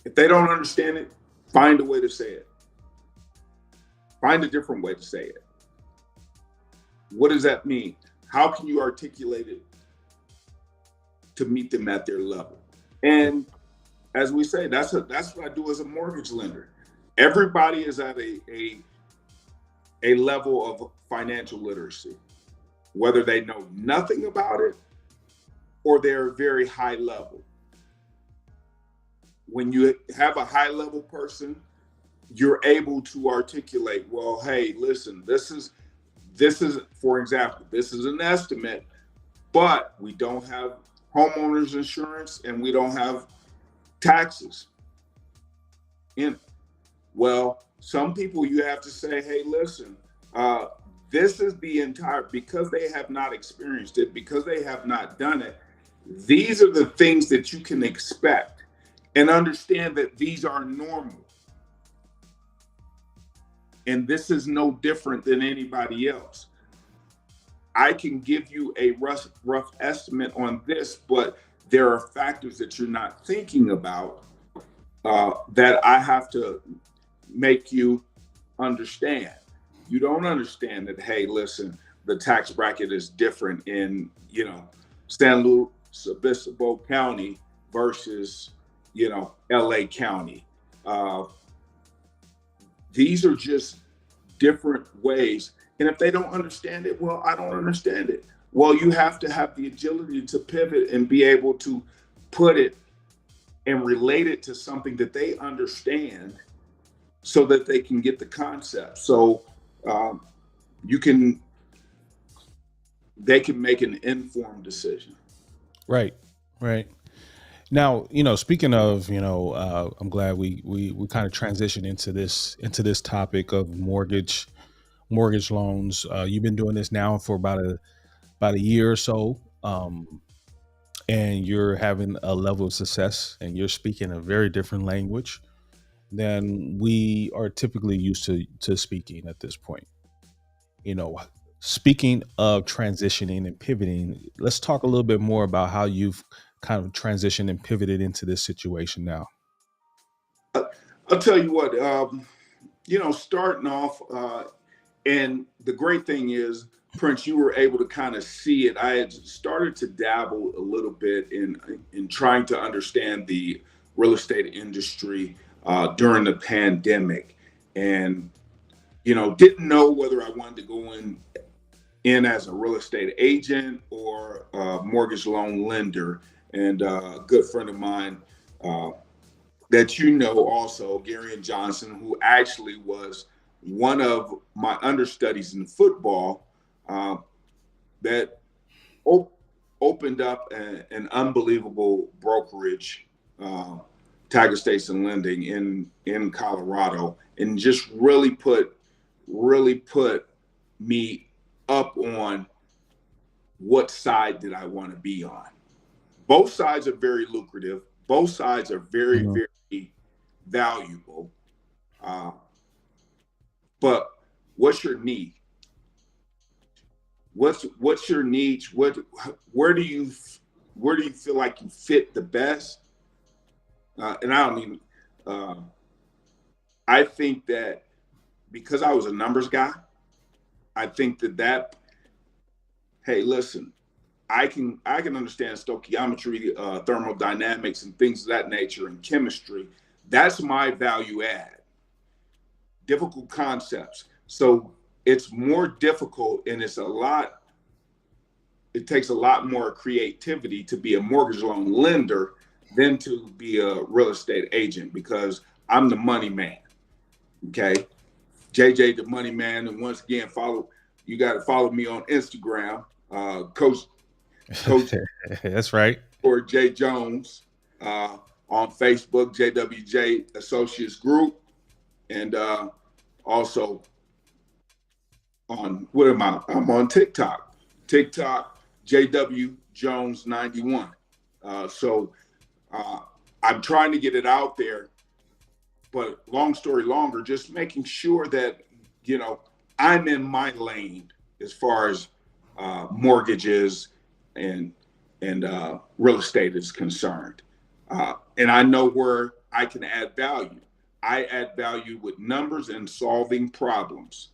If they don't understand it, find a way to say it. Find a different way to say it. What does that mean? How can you articulate it to meet them at their level? Yeah. And as we say, that's what I do as a mortgage lender. Everybody is at a level of financial literacy, whether they know nothing about it or they're very high level. When you have a high level person, you're able to articulate, well, hey, listen, this is, for example, this is an estimate, but we don't have homeowners insurance and we don't have taxes in it. Well, some people you have to say, hey, listen, this is the entire, because they have not experienced it, because they have not done it, these are the things that you can expect, and understand that these are normal. And this is no different than anybody else. I can give you a rough estimate on this, but there are factors that you're not thinking about, that I have to make you understand. You don't understand that, hey, listen, the tax bracket is different in, San Luis Obispo County versus, LA County. Uh, these are just different ways. And if they don't understand it, well, I don't understand it. Well, you have to have the agility to pivot and be able to put it and relate it to something that they understand so that they can get the concept. So um, you can, they can make an informed decision. Right. Right. Now, speaking of, I'm glad we kind of transitioned into this topic of mortgage loans. You've been doing this now for about a year or so, and you're having a level of success, and you're speaking a very different language than we are typically used to speaking at this point. You know, Speaking of transitioning and pivoting, let's talk a little bit more about how you've kind of transitioned and pivoted into this situation now. I'll tell you what, starting off, and the great thing is, Prince, you were able to kind of see it. I had started to dabble a little bit in trying to understand the real estate industry during the pandemic, and didn't know whether I wanted to go in as a real estate agent or a mortgage loan lender. And a good friend of mine uh, that also, Gary and Johnson, who actually was one of my understudies in football, uh, that op- opened up an unbelievable brokerage, uh, Tiger States and Lending in Colorado, and just really put me up on what side did I want to be on. Both sides are very lucrative. Both sides are very, Mhm. very valuable. Uh, but what's your need? What's your niche? Where do you where do you feel like you fit the best? And I don't even. Uh, I think that because I was a numbers guy, I think that hey, listen, I can understand stoichiometry, thermodynamics, and things of that nature, and chemistry. That's my value add. Difficult concepts. So it's more difficult, and it takes a lot more creativity to be a mortgage loan lender than to be a real estate agent, because I'm the money man. Okay. JJ the money man. And once again, you got to follow me on Instagram, Coach That's right. or J Jones, on Facebook, JWJ Associates Group, and also on what am I? I'm on TikTok. TikTok JW Jones 91. So uh, I'm trying to get it out there, but long story longer, just making sure that you know I'm in my lane as far as mortgages and real estate is concerned, and I know where I can add value. I add value with numbers and solving problems.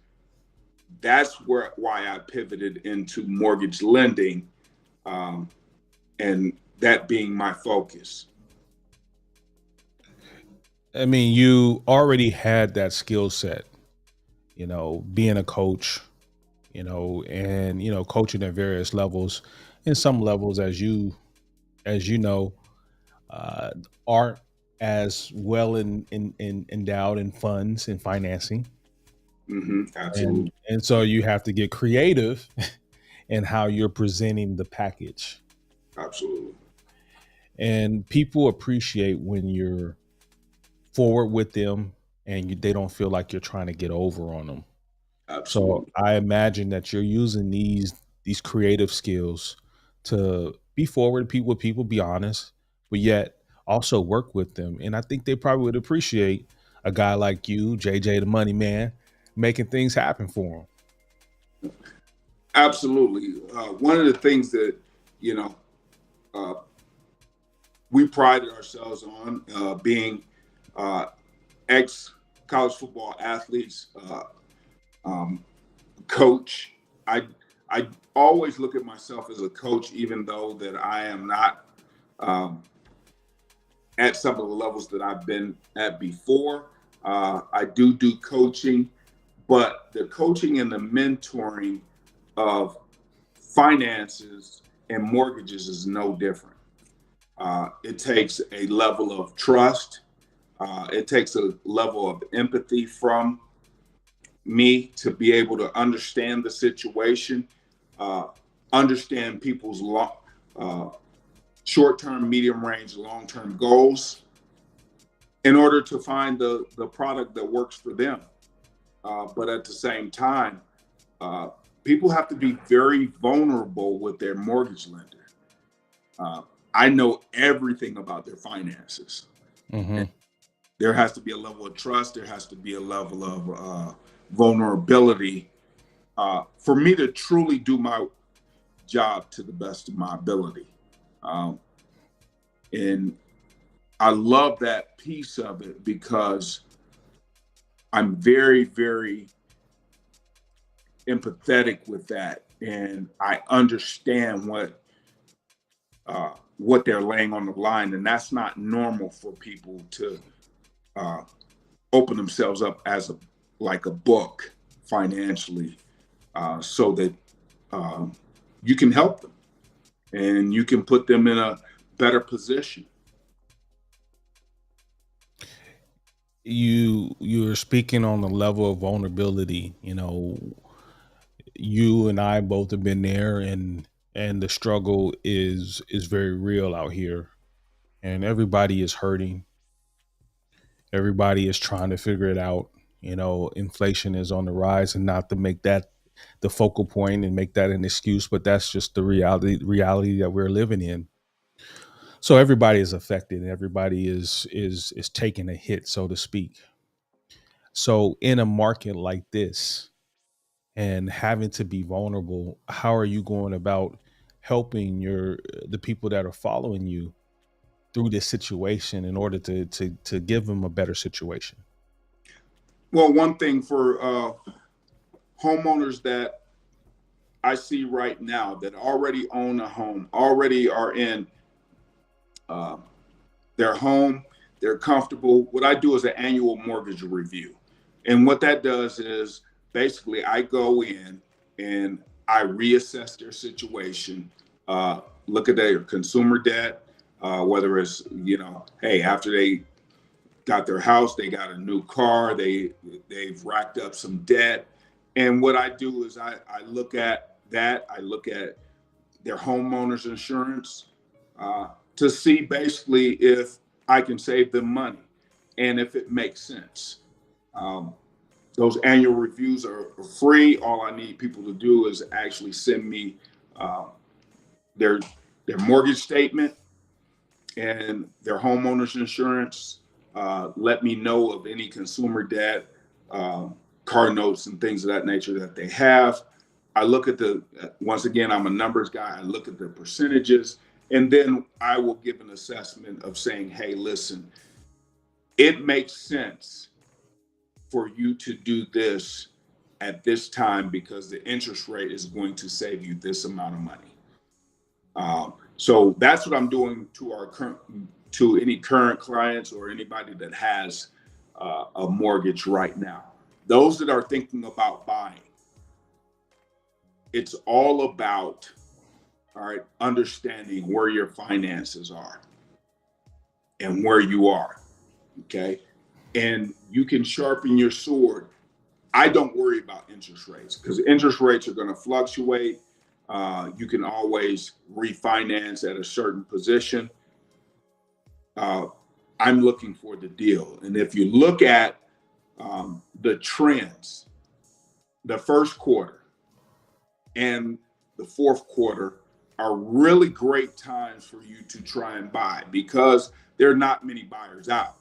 That's why I pivoted into mortgage lending, um, and that being my focus. I mean, you already had that skill set, being a coach, and coaching at various levels. In some levels, as you know, uh, aren't as well endowed in funds and financing, and Absolutely, and so you have to get creative in how you're presenting the package. absolutely, And people appreciate when you're forward with them, and they don't feel like you're trying to get over on them. So absolutely, I imagine that you're using these creative skills to be forward with people, be honest, but yet also work with them. And I think they probably would appreciate a guy like you, JJ the Money Man, making things happen for them. absolutely. One of the things that you know uh, we prided ourselves on, being uh, ex college football athletes, um, coach. I I always look at myself as a coach, even though that I am not um, at some of the levels that I've been at before. I do coaching, but the coaching and the mentoring of finances and mortgages is no different. It takes a level of trust. It takes a level of empathy from me to be able to understand the situation, uh, understand people's uh, short term, medium range, long term goals in order to find the product that works for them. But at the same time, uh, people have to be very vulnerable with their mortgage lender. Uh, I know everything about their finances. And Hmm. there has to be a level of trust. There has to be a level of vulnerability For me to truly do my job to the best of my ability. Um, and I love that piece of it because I'm very, very empathetic with that. And I understand what they're laying on the line. And that's not normal for people to uh, open themselves up as like a book financially, so that um, you can help them and you can put them in a better position. You're speaking on the level of vulnerability. You and I both have been there, and the struggle is very real out here, and everybody is hurting. Everybody is trying to figure it out. Inflation is on the rise, and not to make that the focal point and make that an excuse, but that's just the reality that we're living in. So everybody is affected, and everybody is taking a hit, so to speak. So in a market like this, and having to be vulnerable, how are you going about helping the people that are following you through this situation in order to give them a better situation? Well, one thing for homeowners that I see right now that already own a home, already are in uh, their home, they're comfortable. What I do is an annual mortgage review. And what that does is basically I go in and I reassess their situation, look at their consumer debt, whether it's, hey, after they got their house, they got a new car, they've racked up some debt. And what I do is I look at that, I look at their homeowner's insurance, to see basically if I can save them money and if it makes sense. Um, those annual reviews are free. All I need people to do is actually send me uh, their their mortgage statement and their homeowner's insurance. Let me know of any consumer debt, car notes, and things of that nature that they have. I look at once again, I'm a numbers guy. I look at the percentages, and then I will give an assessment of saying, hey, listen, it makes sense for you to do this at this time because the interest rate is going to save you this amount of money. So that's what I'm doing to any current clients or anybody that has a mortgage right now. Those that are thinking about buying, it's all about, all right, understanding where your finances are and where you are. Okay. And you can sharpen your sword. I don't worry about interest rates because interest rates are going to fluctuate. You can always refinance at a certain position. Uh, I'm looking for the deal. And if you look at the trends, the first quarter and the fourth quarter are really great times for you to try and buy because there are not many buyers out.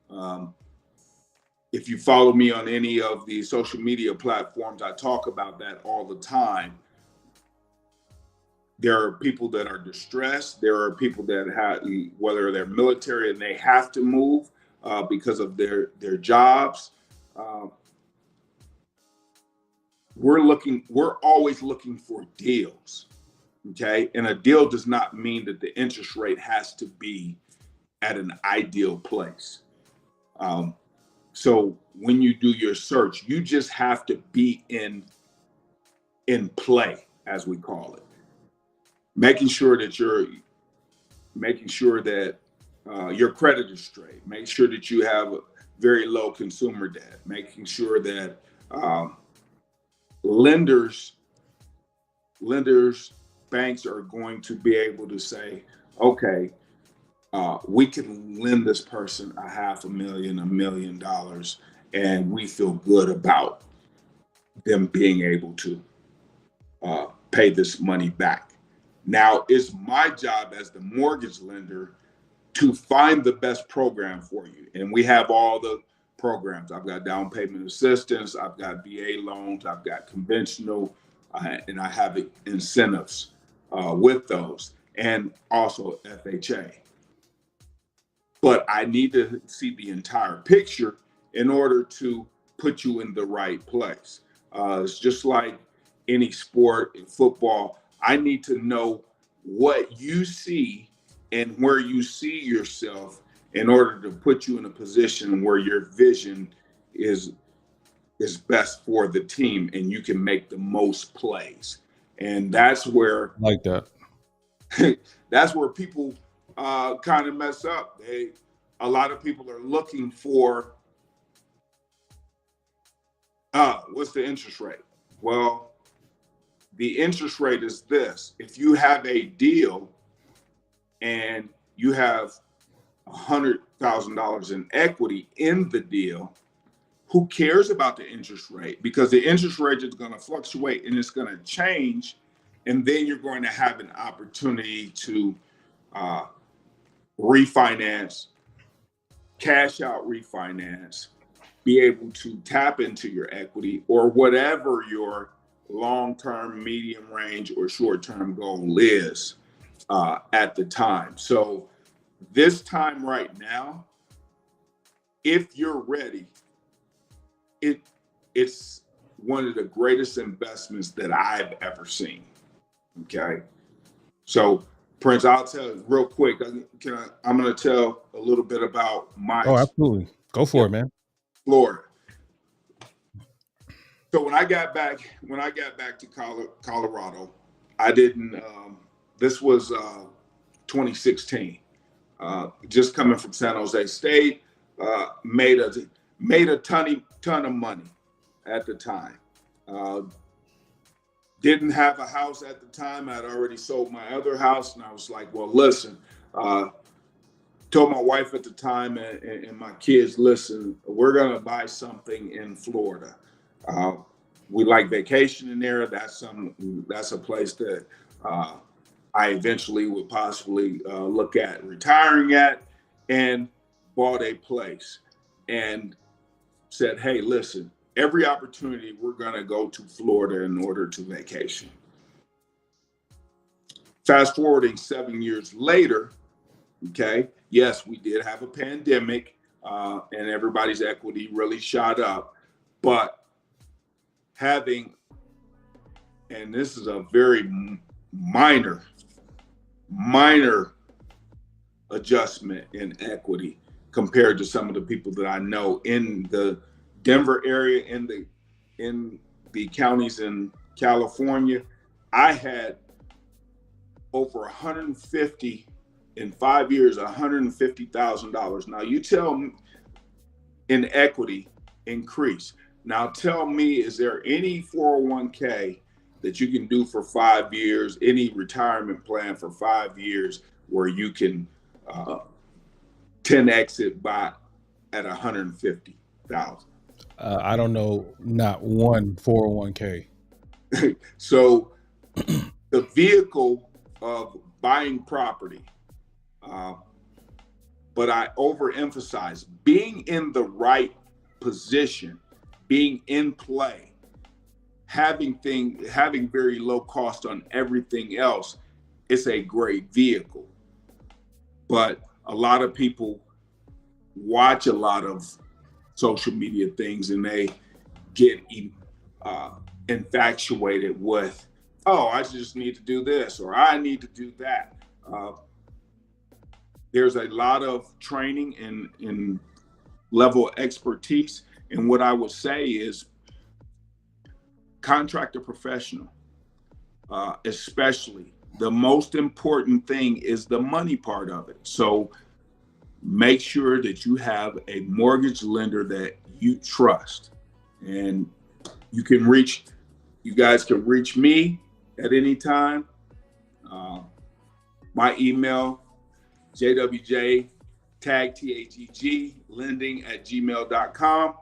Um, if you follow me on any of the social media platforms, I talk about that all the time. There are people that are distressed. There are people that have, whether they're military and they have to move because of their jobs. Uh, we're always looking for deals. Okay. And a deal does not mean that the interest rate has to be at an ideal place. Um, so when you do your search, you just have to be in play, as we call it, making sure that your credit is straight, make sure that you have very low consumer debt, making sure that um, lenders lenders, banks are going to be able to say, okay, we can lend this person a half a million, $1 million, and we feel good about them being able to pay this money back. Now, it's my job as the mortgage lender to find the best program for you. And we have all the programs. I've got down payment assistance, I've got VA loans, I've got conventional, and I have incentives with those, and also FHA. But I need to see the entire picture in order to put you in the right place. It's just like any sport in football. I need to know what you see and where you see yourself in order to put you in a position where your vision is best for the team and you can make the most plays. And that's where Like that. that's where people kind of mess up. A lot of people are looking for what's the interest rate? Well, the interest rate is this. If you have a deal and you have $100,000 in equity in the deal, who cares about the interest rate? Because the interest rate is going to fluctuate and it's going to change. And then you're going to have an opportunity to refinance, cash out refinance, be able to tap into your equity or whatever your long-term, medium range, or short-term goal is at the time. So this time right now, if you're ready, it's one of the greatest investments that I've ever seen. Okay. So Prince, I'll tell you real quick. I'm going to tell a little bit about my Oh, absolutely. Go for it, man. Florida. So when I got back to Colorado, I didn't. This was 2016. Just coming from San Jose State, made a ton of money at the time. Didn't have a house at the time. I'd already sold my other house, and I was like, well, listen. Told my wife at the time and my kids, listen, we're gonna buy something in Florida. We like vacationing there. That's a place that I eventually would possibly look at retiring at, and bought a place and said, hey, listen, every opportunity we're gonna go to Florida in order to vacation. Fast forwarding 7 years later, okay, yes, we did have a pandemic and everybody's equity really shot up, but having, and this is a very minor adjustment in equity compared to some of the people that I know in the Denver area, in the counties in California. I had over 150 in 5 years, $150,000. Now you tell me in equity increase. Now tell me, is there any 401k that you can do for 5 years, any retirement plan for 5 years where you can 10x it by at 150,000? I don't know, not one 401k. So the vehicle of buying property, but I overemphasize being in the right position, being in play, having very low cost on everything else. It's a great vehicle. But a lot of people watch a lot of social media things and they get infatuated with, oh, I just need to do this or I need to do that. There's a lot of training and level of expertise. And what I would say is contract a professional, especially. The most important thing is the money part of it. So make sure that you have a mortgage lender that you trust. And you guys can reach me at any time. My email, jwj tag TAGG lending at gmail.com.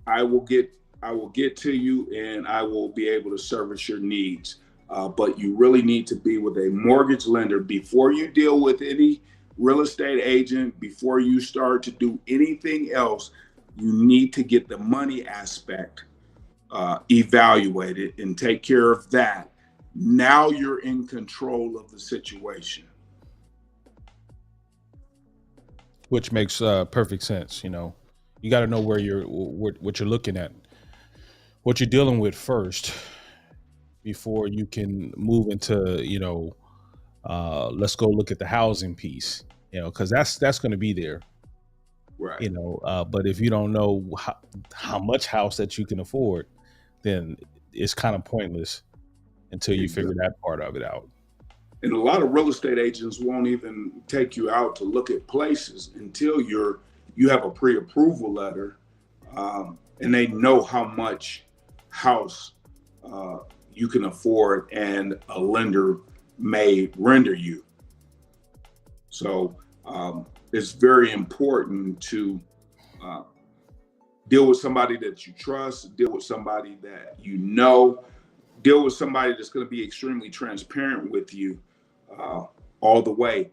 I will get to you and I will be able to service your needs. But you really need to be with a mortgage lender before you deal with any real estate agent, before you start to do anything else, you need to get the money aspect evaluated and take care of that. Now you're in control of the situation. Which makes perfect sense. You got to know where what you're looking at, what you're dealing with first before you can move into let's go look at the housing piece, because that's going to be there. Right. But if you don't know how much house that you can afford, then it's kind of pointless until you figure Exactly. that part of it out. And a lot of real estate agents won't even take you out to look at places until you have a pre-approval letter, and they know how much house you can afford and a lender may render you. So it's very important to uh, deal with somebody that you trust, deal with somebody that you know, deal with somebody that's going to be extremely transparent with you uh, all the way.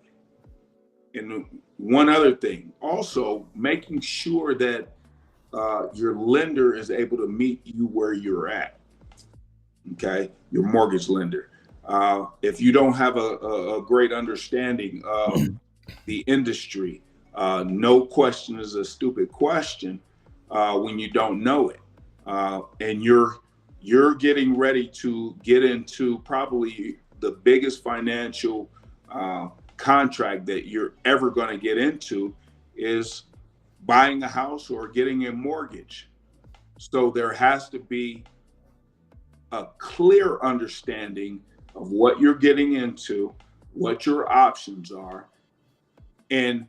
And one other thing, also making sure that your lender is able to meet you where you're at. Okay, your mortgage lender. If you don't have a great understanding of the industry, no question is a stupid question when you don't know it, and you're getting ready to get into probably the biggest financial contract that you're ever going to get into is buying a house or getting a mortgage. So there has to be a clear understanding of what you're getting into, what your options are, and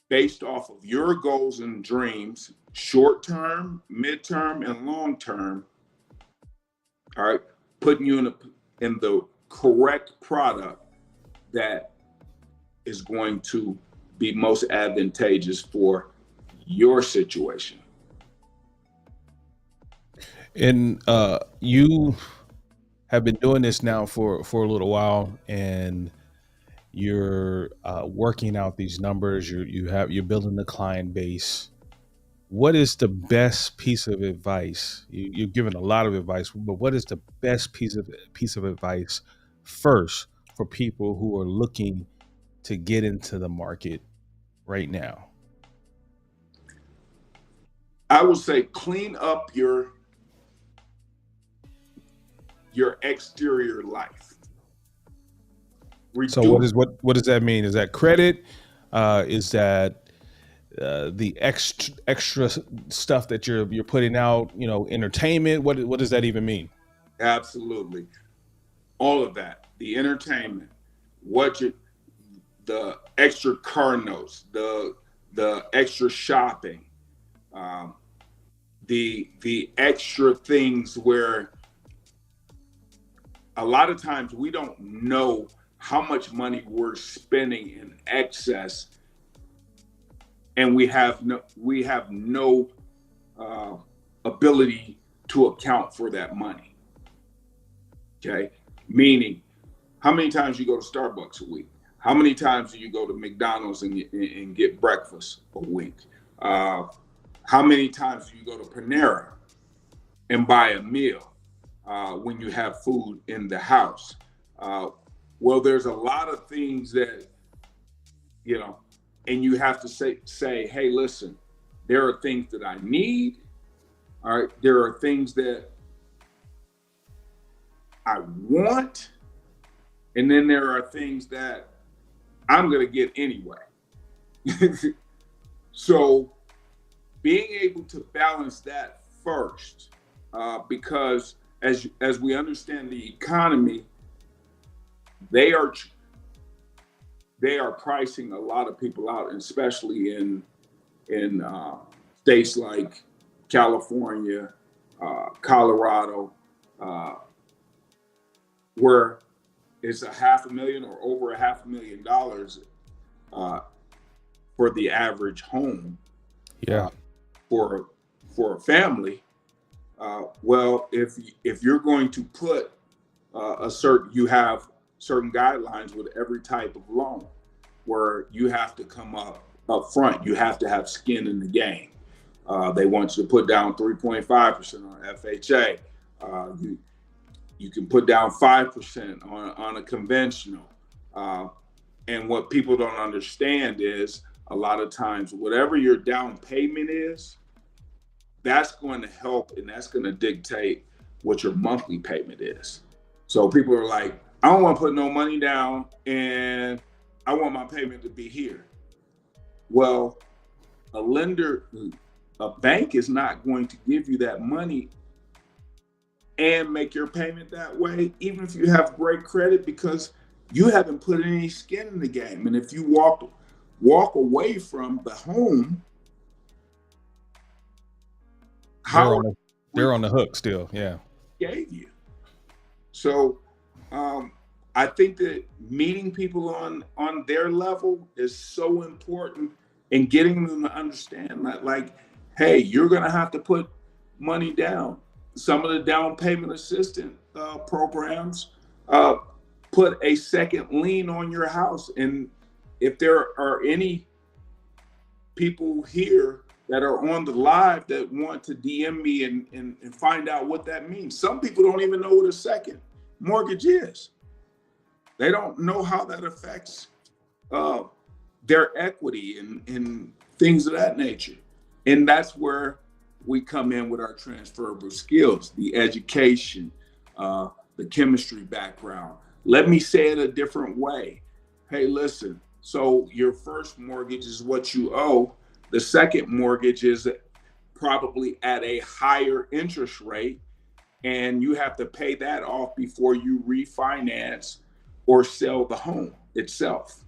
based off of your goals and dreams, short term, midterm, and long term, all right, putting you in the correct product that is going to be most advantageous for your situation. And you have been doing this now for a little while, and you're working out these numbers. You're building the client base. What is the best piece of advice? You've given a lot of advice, but what is the best piece of advice first for people who are looking to get into the market right now? I would say clean up your exterior life. So Reduce. what does that mean? Is that credit? Is that the extra stuff that you're putting out? Entertainment. What does that even mean? Absolutely. All of that. The entertainment, what you the extra car notes, the extra shopping, um, the extra things where a lot of times we don't know how much money we're spending in excess, and we have no uh, ability to account for that money. Okay, meaning how many times you go to Starbucks a week? How many times do you go to McDonald's and get breakfast a week? Uh, how many times do you go to Panera and buy a meal when you have food in the house? Uh, well, there's a lot of things that you know, and you have to say, hey, listen, there are things that I need. All right, there are things that I want, and then there are things that I'm going to get anyway. So being able to balance that first, because as we understand the economy, they are they are pricing a lot of people out, especially in states like California, Colorado, uh, where it's a half a million or over a half $1 million uh, for the average home Yeah. for a family. Well, if you're going to put you have certain guidelines with every type of loan. where you have to come up front. You have to have skin in the game. They want you to put down 3.5% on FHA. You can put down 5% on a conventional. Uh, and what people don't understand is a lot of times, whatever your down payment is, that's going to help and that's going to dictate what your monthly payment is. So people are like, I don't want to put no money down and I want my payment to be here. Well, a lender, a bank is not going to give you that money and make your payment that way, even if you have great credit, because you haven't put any skin in the game. And if you walk away from the home, They're how on the they're on the hook still. Yeah. gave you. So I think that meeting people on their level is so important, and getting them to understand that, like, hey, you're gonna have to put money down. Some of the down payment assistance programs put a second lien on your house. And if there are any people here that are on the live that want to DM me and find out what that means. Some people don't even know what a second mortgage is. They don't know how that affects their equity and things of that nature. And that's where we come in with our transferable skills, the education, the chemistry background. Let me say it a different way. Hey, listen, so your first mortgage is what you owe. The second mortgage is probably at a higher interest rate, and you have to pay that off before you refinance or sell the home itself.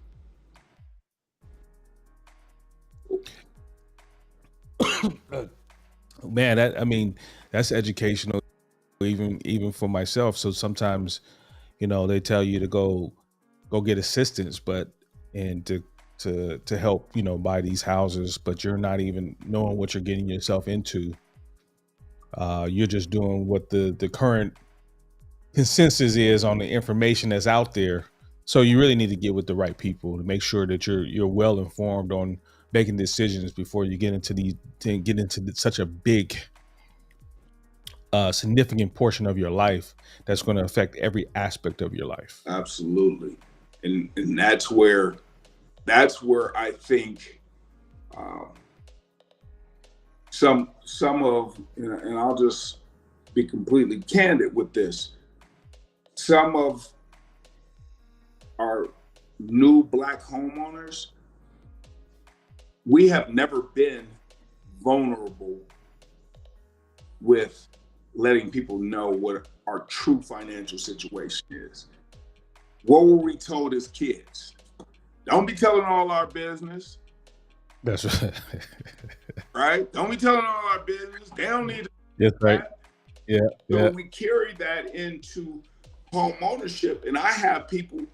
Man, that's educational even for myself. So sometimes, they tell you to go get assistance, but and to help, buy these houses, but you're not even knowing what you're getting yourself into. You're just doing what the current consensus is on the information that's out there. So you really need to get with the right people to make sure that you're well informed on making decisions before you get into such a big significant portion of your life that's going to affect every aspect of your life. Absolutely. And that's where I think some of, and I'll just be completely candid with this, some of our new Black homeowners, we have never been vulnerable with letting people know what our true financial situation is. What were we told as kids? Don't be telling all our business. That's right. Right? Don't be telling all our business. They don't need to. That's right. Yeah. So Yeah. we carry that into home ownership. And I have people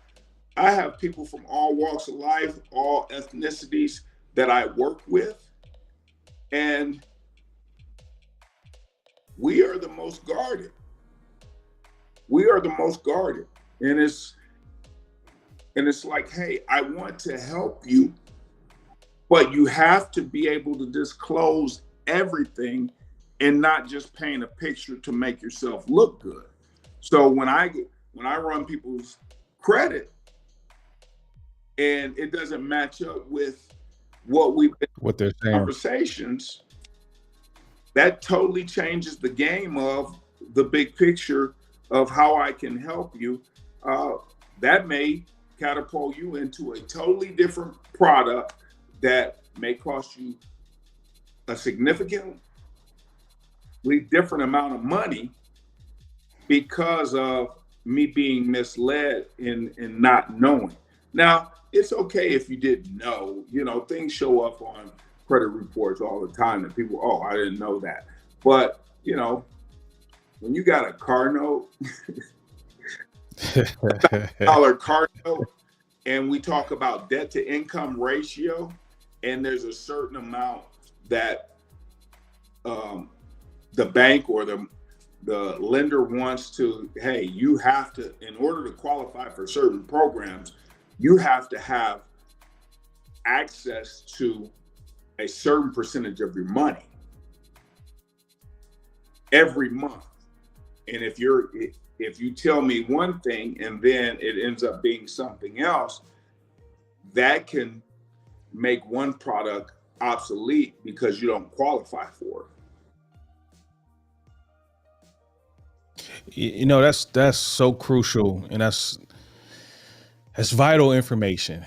from all walks of life, all ethnicities that I work with. And we are the most guarded. We are the most guarded. And it's like, hey, I want to help you, but you have to be able to disclose everything and not just paint a picture to make yourself look good. So when I run people's credit and it doesn't match up with what they're saying, conversations, that totally changes the game of the big picture of how I can help you. That may catapult you into a totally different product that may cost you a significantly different amount of money because of me being misled and not knowing. Now, it's okay if you didn't know. Things show up on credit reports all the time and people, oh, I didn't know that. But, when you got a car note, $1,000 car note, and we talk about debt to income ratio, and there's a certain amount that the bank or the lender wants to, hey, you have to, in order to qualify for certain programs, you have to have access to a certain percentage of your money every month. And if you tell me one thing and then it ends up being something else, that can make one product obsolete because you don't qualify for That's so crucial, and that's vital information.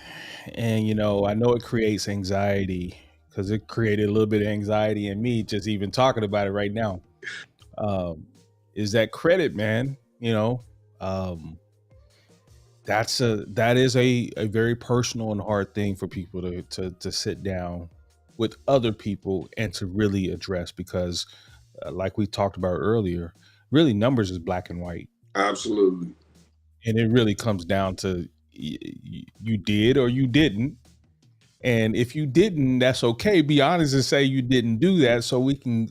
And I know it creates anxiety because it created a little bit of anxiety in me just even talking about it right now. Um, is that credit, man? Um, that is a very personal and hard thing for people to sit down with other people and to really address because, like we talked about earlier, really numbers is black and white, it. Absolutely. and it really comes down to you did or you didn't. And if you didn't, that's okay. Be honest and say you didn't do that, so we can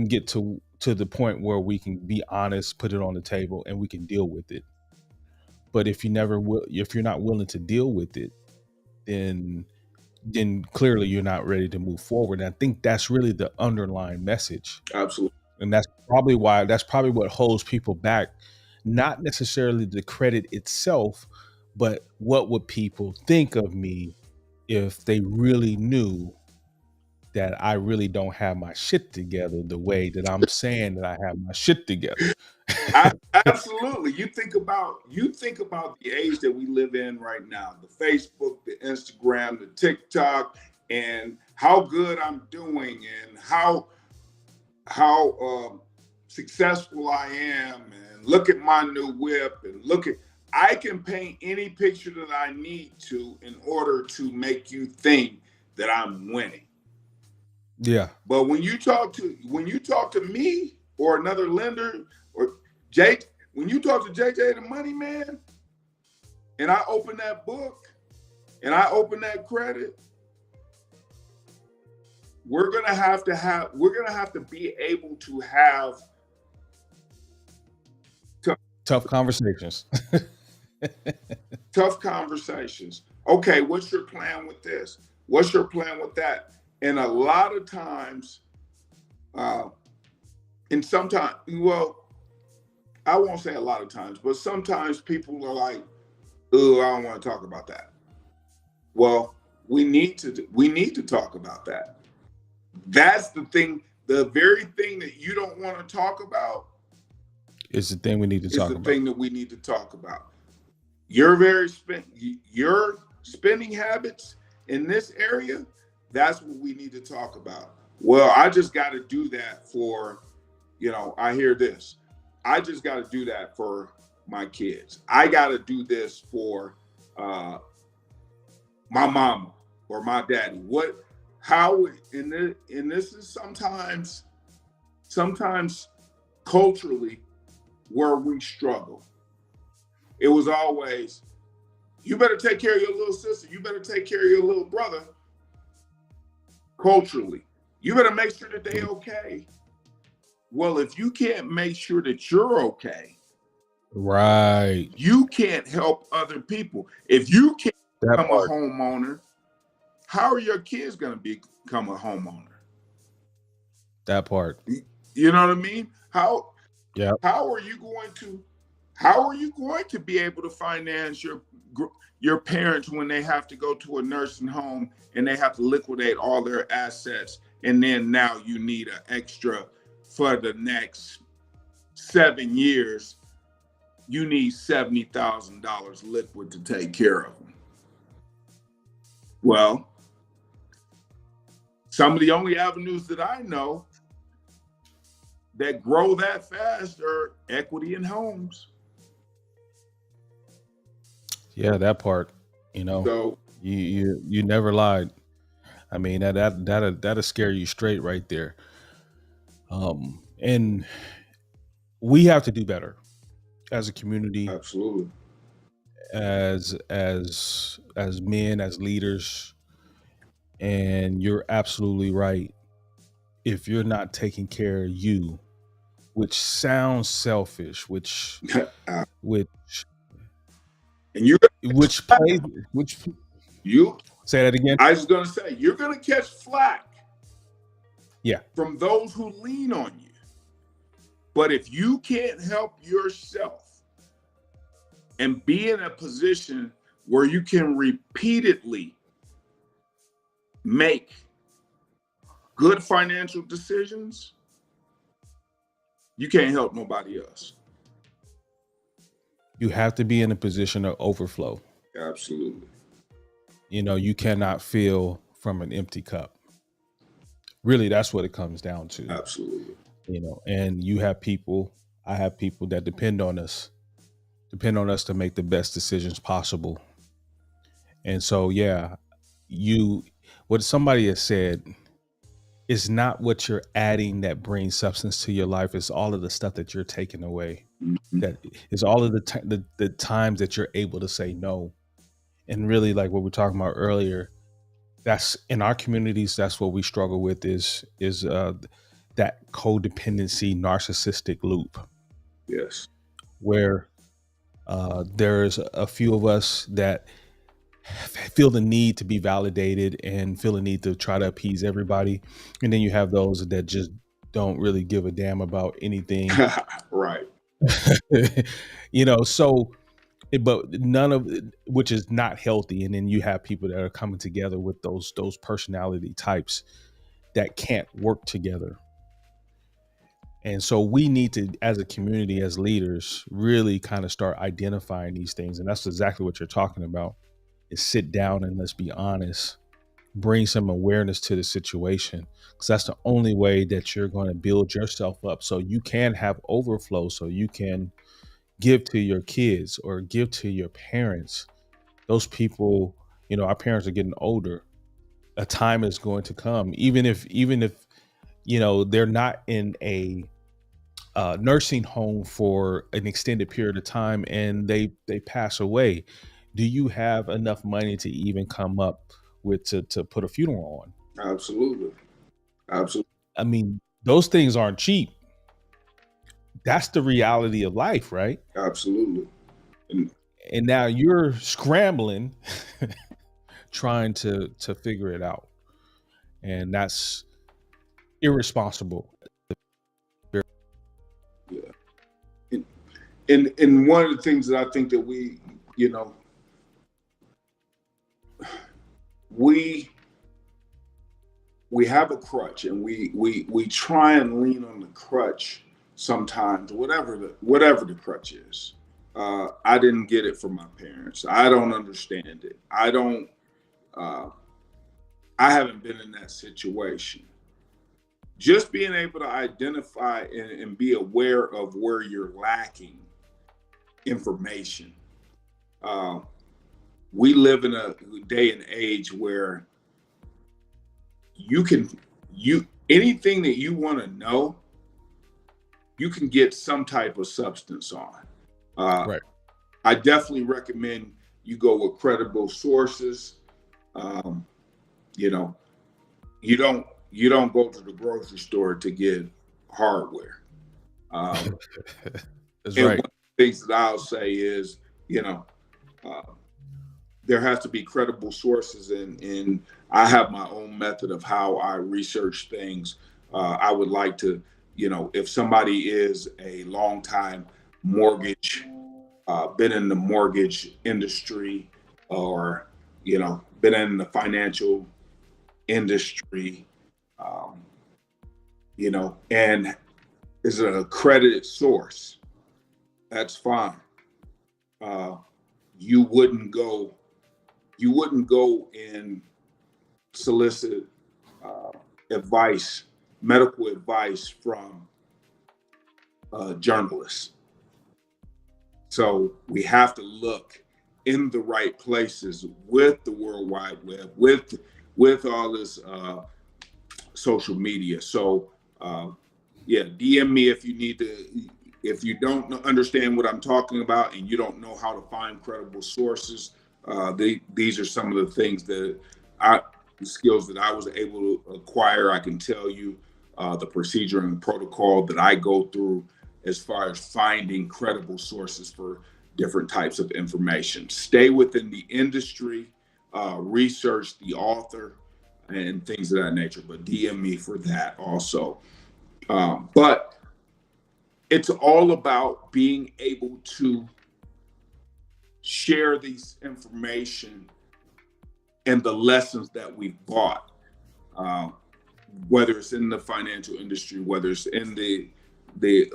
get to the point where we can be honest, put it on the table, and we can deal with it. But if you're not willing to deal with it, then clearly you're not ready to move forward. And I think that's really the underlying message, Absolutely. and that's probably what holds people back. Not necessarily the credit itself, but what would people think of me if they really knew that I really don't have my shit together the way that I'm saying that I have my shit together. Absolutely. You think about the age that we live in right now, the Facebook, the Instagram, the TikTok, and how good I'm doing and how successful I am, and look at my new whip, and look at I can paint any picture that I need to in order to make you think that I'm winning. Yeah. But when you talk to me or another lender or Jay, when you talk to JJ the money man, and I open that book and I open that credit, we're gonna have to be able to have Tough conversations. tough conversations. Okay, what's your plan with this? What's your plan with that? And a lot of times, uh, and sometimes, well, I won't say a lot of times, but sometimes people are like, "Oh, I don't want to talk about that." Well, we need to talk about that. That's the thing. The very thing that you don't want to talk about It's the thing we need to is talk the about. thing that we need to talk about. Your spending habits in this area, that's what we need to talk about. Well, I just got to do that for, I hear this. I just got to do that for my kids. I got to do this for uh, my mama or my daddy. What? How? And this is sometimes culturally where we struggle. It was always, you better take care of your little sister. You better take care of your little brother. Culturally, you better make sure that they okay. Well, if you can't make sure that you're okay, Right. you can't help other people. If you can't That become a part. homeowner, how are your kids going to become a homeowner? That part. You know what I mean? Yeah. How are you going to how are you going to be able to finance your parents when they have to go to a nursing home and they have to liquidate all their assets, and then now you need an extra for the next 7 years, you need $70,000 liquid to take care of them. Well, some of the only avenues that I know that grow that fast are equity in homes. Yeah, that part. You know, So you never lied. I mean that'll scare you straight right there. And we have to do better as a community, absolutely. as men, as leaders. And you're absolutely right. If you're not taking care of you, which sounds selfish, and which you're which plays which. You, Say that again. I was going to say, you're going to catch flack Yeah. from those who lean on you. But if you can't help yourself and be in a position where you can repeatedly make good financial decisions, you can't help nobody else. You have to be in a position of overflow. Absolutely. You know, you cannot fill from an empty cup. Really, that's what it comes down to. Absolutely. You know, and I have people that depend on us to make the best decisions possible. And so, yeah, you, what somebody has said, it's not what you're adding that brings substance to your life. It's all of the stuff that you're taking away. Mhm. That is all of the times that you're able to say no. And really, like what we were talking about earlier, that's in our communities. That's what we struggle with is that codependency, narcissistic loop, Yes. where there's a few of us that feel the need to be validated and feel the need to try to appease everybody, and then you have those that just don't really give a damn about anything. Right. You know, so but none of which is not healthy, and then you have people that are coming together with those personality types that can't work together. And so we need to, as a community, as leaders, really kind of start identifying these things, and that's exactly what you're talking about, is sit down and let's be honest, bring some awareness to the situation, because that's the only way that you're going to build yourself up so you can have overflow, so you can give to your kids or give to your parents. Those people, you know, our parents are getting older. A time is going to come, even if you know they're not in a nursing home for an extended period of time and they pass away. Do you have enough money to even come up with to put a funeral on? Absolutely. Absolutely. I mean, those things aren't cheap. That's the reality of life, right? Absolutely. And And now you're scrambling trying to figure it out, and that's irresponsible. yeah. And one of the things that I think that we, you know, we we have a crutch, and we try and lean on the crutch sometimes, whatever the crutch is. I didn't get it from my parents. I don't understand it. I don't. Uh, I haven't been in that situation. Just being able to identify and be aware of where you're lacking information. Uh, we live in a day and age where you can you anything that you want to know, you can get some type of substance on. Uh, Right. I definitely recommend you go with credible sources. Um, you know, you don't go to the grocery store to get hardware. Um, That's and one right. of the things that I'll say is, you know, uh, there has to be credible sources, and I have my own method of how I research things. I would like to, if somebody is a long time mortgage, been in the mortgage industry, or been in the financial industry, um, and is an accredited source, that's fine. Uh, you wouldn't go you wouldn't go and solicit uh, advice, medical advice from journalists. So we have to look in the right places with the World Wide Web, with all this social media. So yeah, DM me if you need to. If you don't understand what I'm talking about and you don't know how to find credible sources, these are some of the things the skills that I was able to acquire. I can tell you the procedure and protocol that I go through as far as finding credible sources for different types of information. Stay within the industry, research the author and things of that nature. But DM me for that also. But it's all about being able to share these information and the lessons that we've bought, uh, whether it's in the financial industry, whether it's in the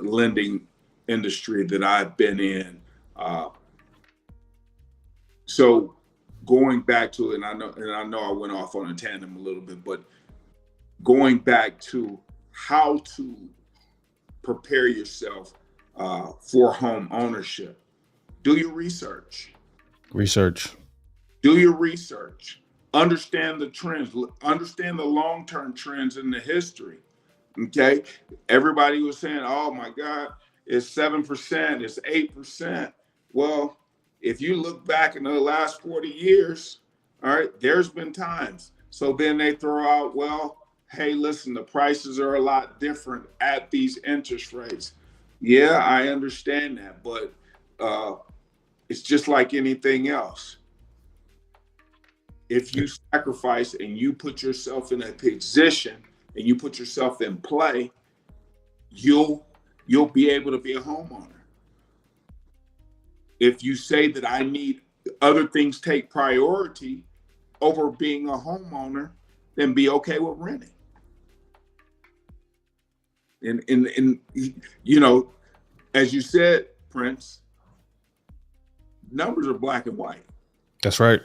lending industry that I've been in. Uh, so going back to it, and I know I went off on a tandem a little bit, but going back to how to prepare yourself for home ownership. Do your research. Research. Do your research. Understand the trends. Understand the long-term trends in the history. Okay. Everybody was saying, oh my God, it's 7%, it's 8%. Well, if you look back in the last 40 years, all right, there's been times. So then they throw out, well, hey, listen, the prices are a lot different at these interest rates. Yeah, I understand that, but uh, it's just like anything else. If you sacrifice and you put yourself in a position and you put yourself in play, you'll be able to be a homeowner. If you say that I need other things take priority over being a homeowner, then be okay with renting. And you know, as you said, Prince, numbers are black and white. That's right.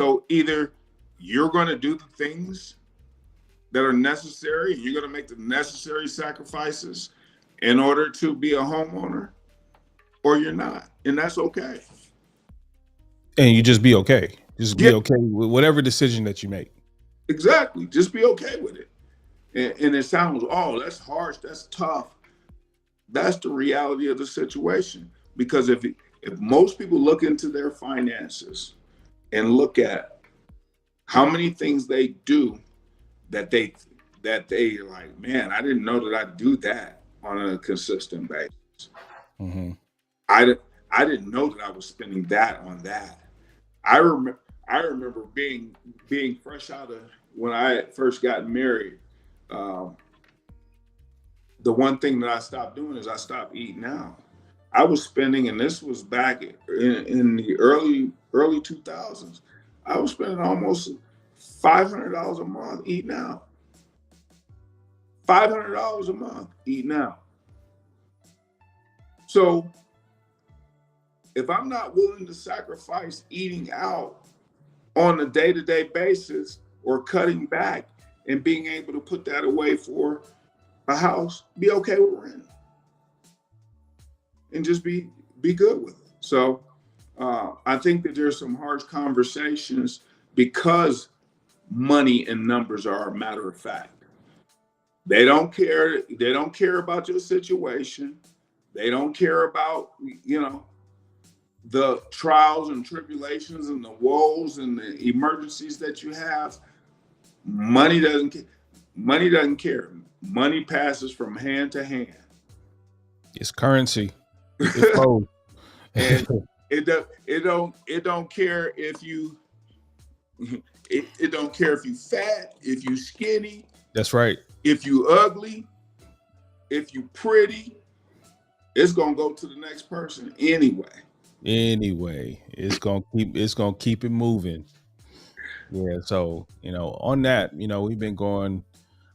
So either you're going to do the things that are necessary and you're going to make the necessary sacrifices in order to be a homeowner, or you're not. And that's okay. And you just be okay. Just be Yeah, okay with whatever decision that you make. exactly. Just be okay with it. And it sounds, oh, that's harsh, that's tough. That's the reality of the situation. Because if most people look into their finances and look at how many things they do that they like, man, I didn't know that I do that on a consistent basis. Mm-hmm. I didn't know that I was spending that on that. I remember being fresh out of when I first got married. Um, the one thing that I stopped doing is I stopped eating out. I was spending, and this was back in the early 2000s. I was spending almost $500 a month eating out. $500 a month eating out. So if I'm not willing to sacrifice eating out on a day-to-day basis or cutting back and being able to put that away for a house, be okay with rent and just be good with it. So I think that there's some harsh conversations because money and numbers are a matter of fact. They don't care. They don't care about your situation. They don't care about, the trials and tribulations and the woes and the emergencies that you have. Money doesn't. Money doesn't care. Money passes from hand to hand. It's currency. It flows. And it don't care if you it don't care if you fat, if you skinny, That's right. if you ugly, if you pretty. It's gonna go to the next person anyway. Anyway, it's gonna keep it moving. Yeah. So, on that, we've been going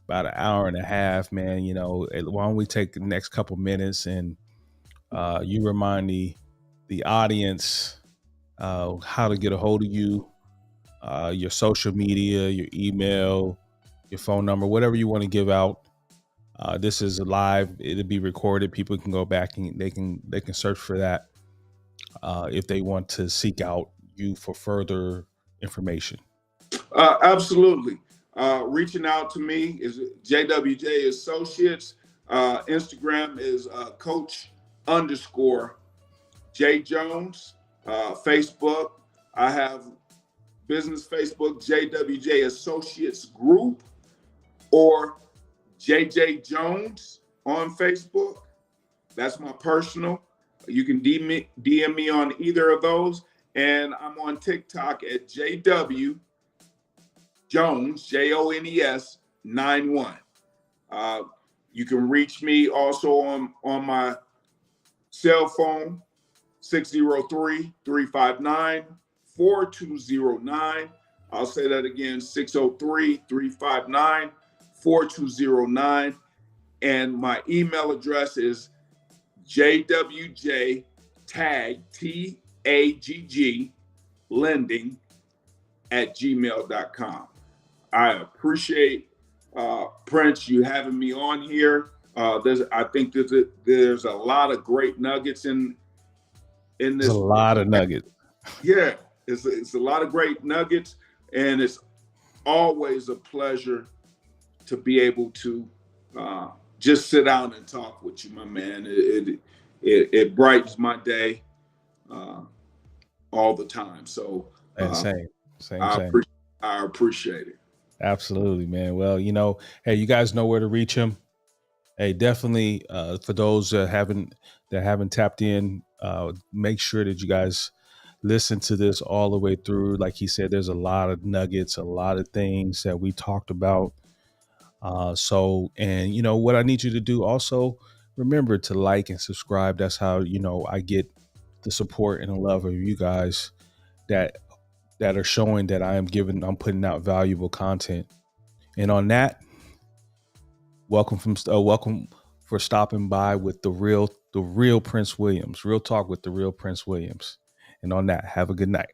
about an hour and a half, man. Why don't we take the next couple minutes and you remind the audience how to get a hold of you, your social media, your email, your phone number, whatever you want to give out. This is live; it'll be recorded. People can go back and they can search for that if they want to seek out you for further information. Absolutely. Reaching out to me is JWJ Associates. Instagram is Coach underscore J Jones. Facebook, I have business Facebook, JWJ Associates Group, or JJ Jones on Facebook. That's my personal. You can DM me on either of those. And I'm on TikTok at JW Jones, Jones 91. Uh, you can reach me also on my cell phone, 603-359-4209. I'll say that again, 603-359-4209. And my email address is jwj tag TAGG lending at gmail.com. I appreciate Prince, you having me on here. I think there's a lot of great nuggets in There's a this. lot of nuggets. Yeah, it's a lot of great nuggets, and it's always a pleasure to be able to just sit down and talk with you, my man. It brightens my day all the time. So And same, I same. appreciate it. Absolutely, man. Well, hey, you guys know where to reach him. Hey, definitely. For those that haven't tapped in, make sure that you guys listen to this all the way through. Like he said, there's a lot of nuggets, a lot of things that we talked about. And what I need you to do also, remember to like and subscribe. That's how I get the support and the love of you guys that are showing that I'm putting out valuable content. And on that, welcome for stopping by with the real Prince Williams. Real talk with the real Prince Williams. And on that, have a good night.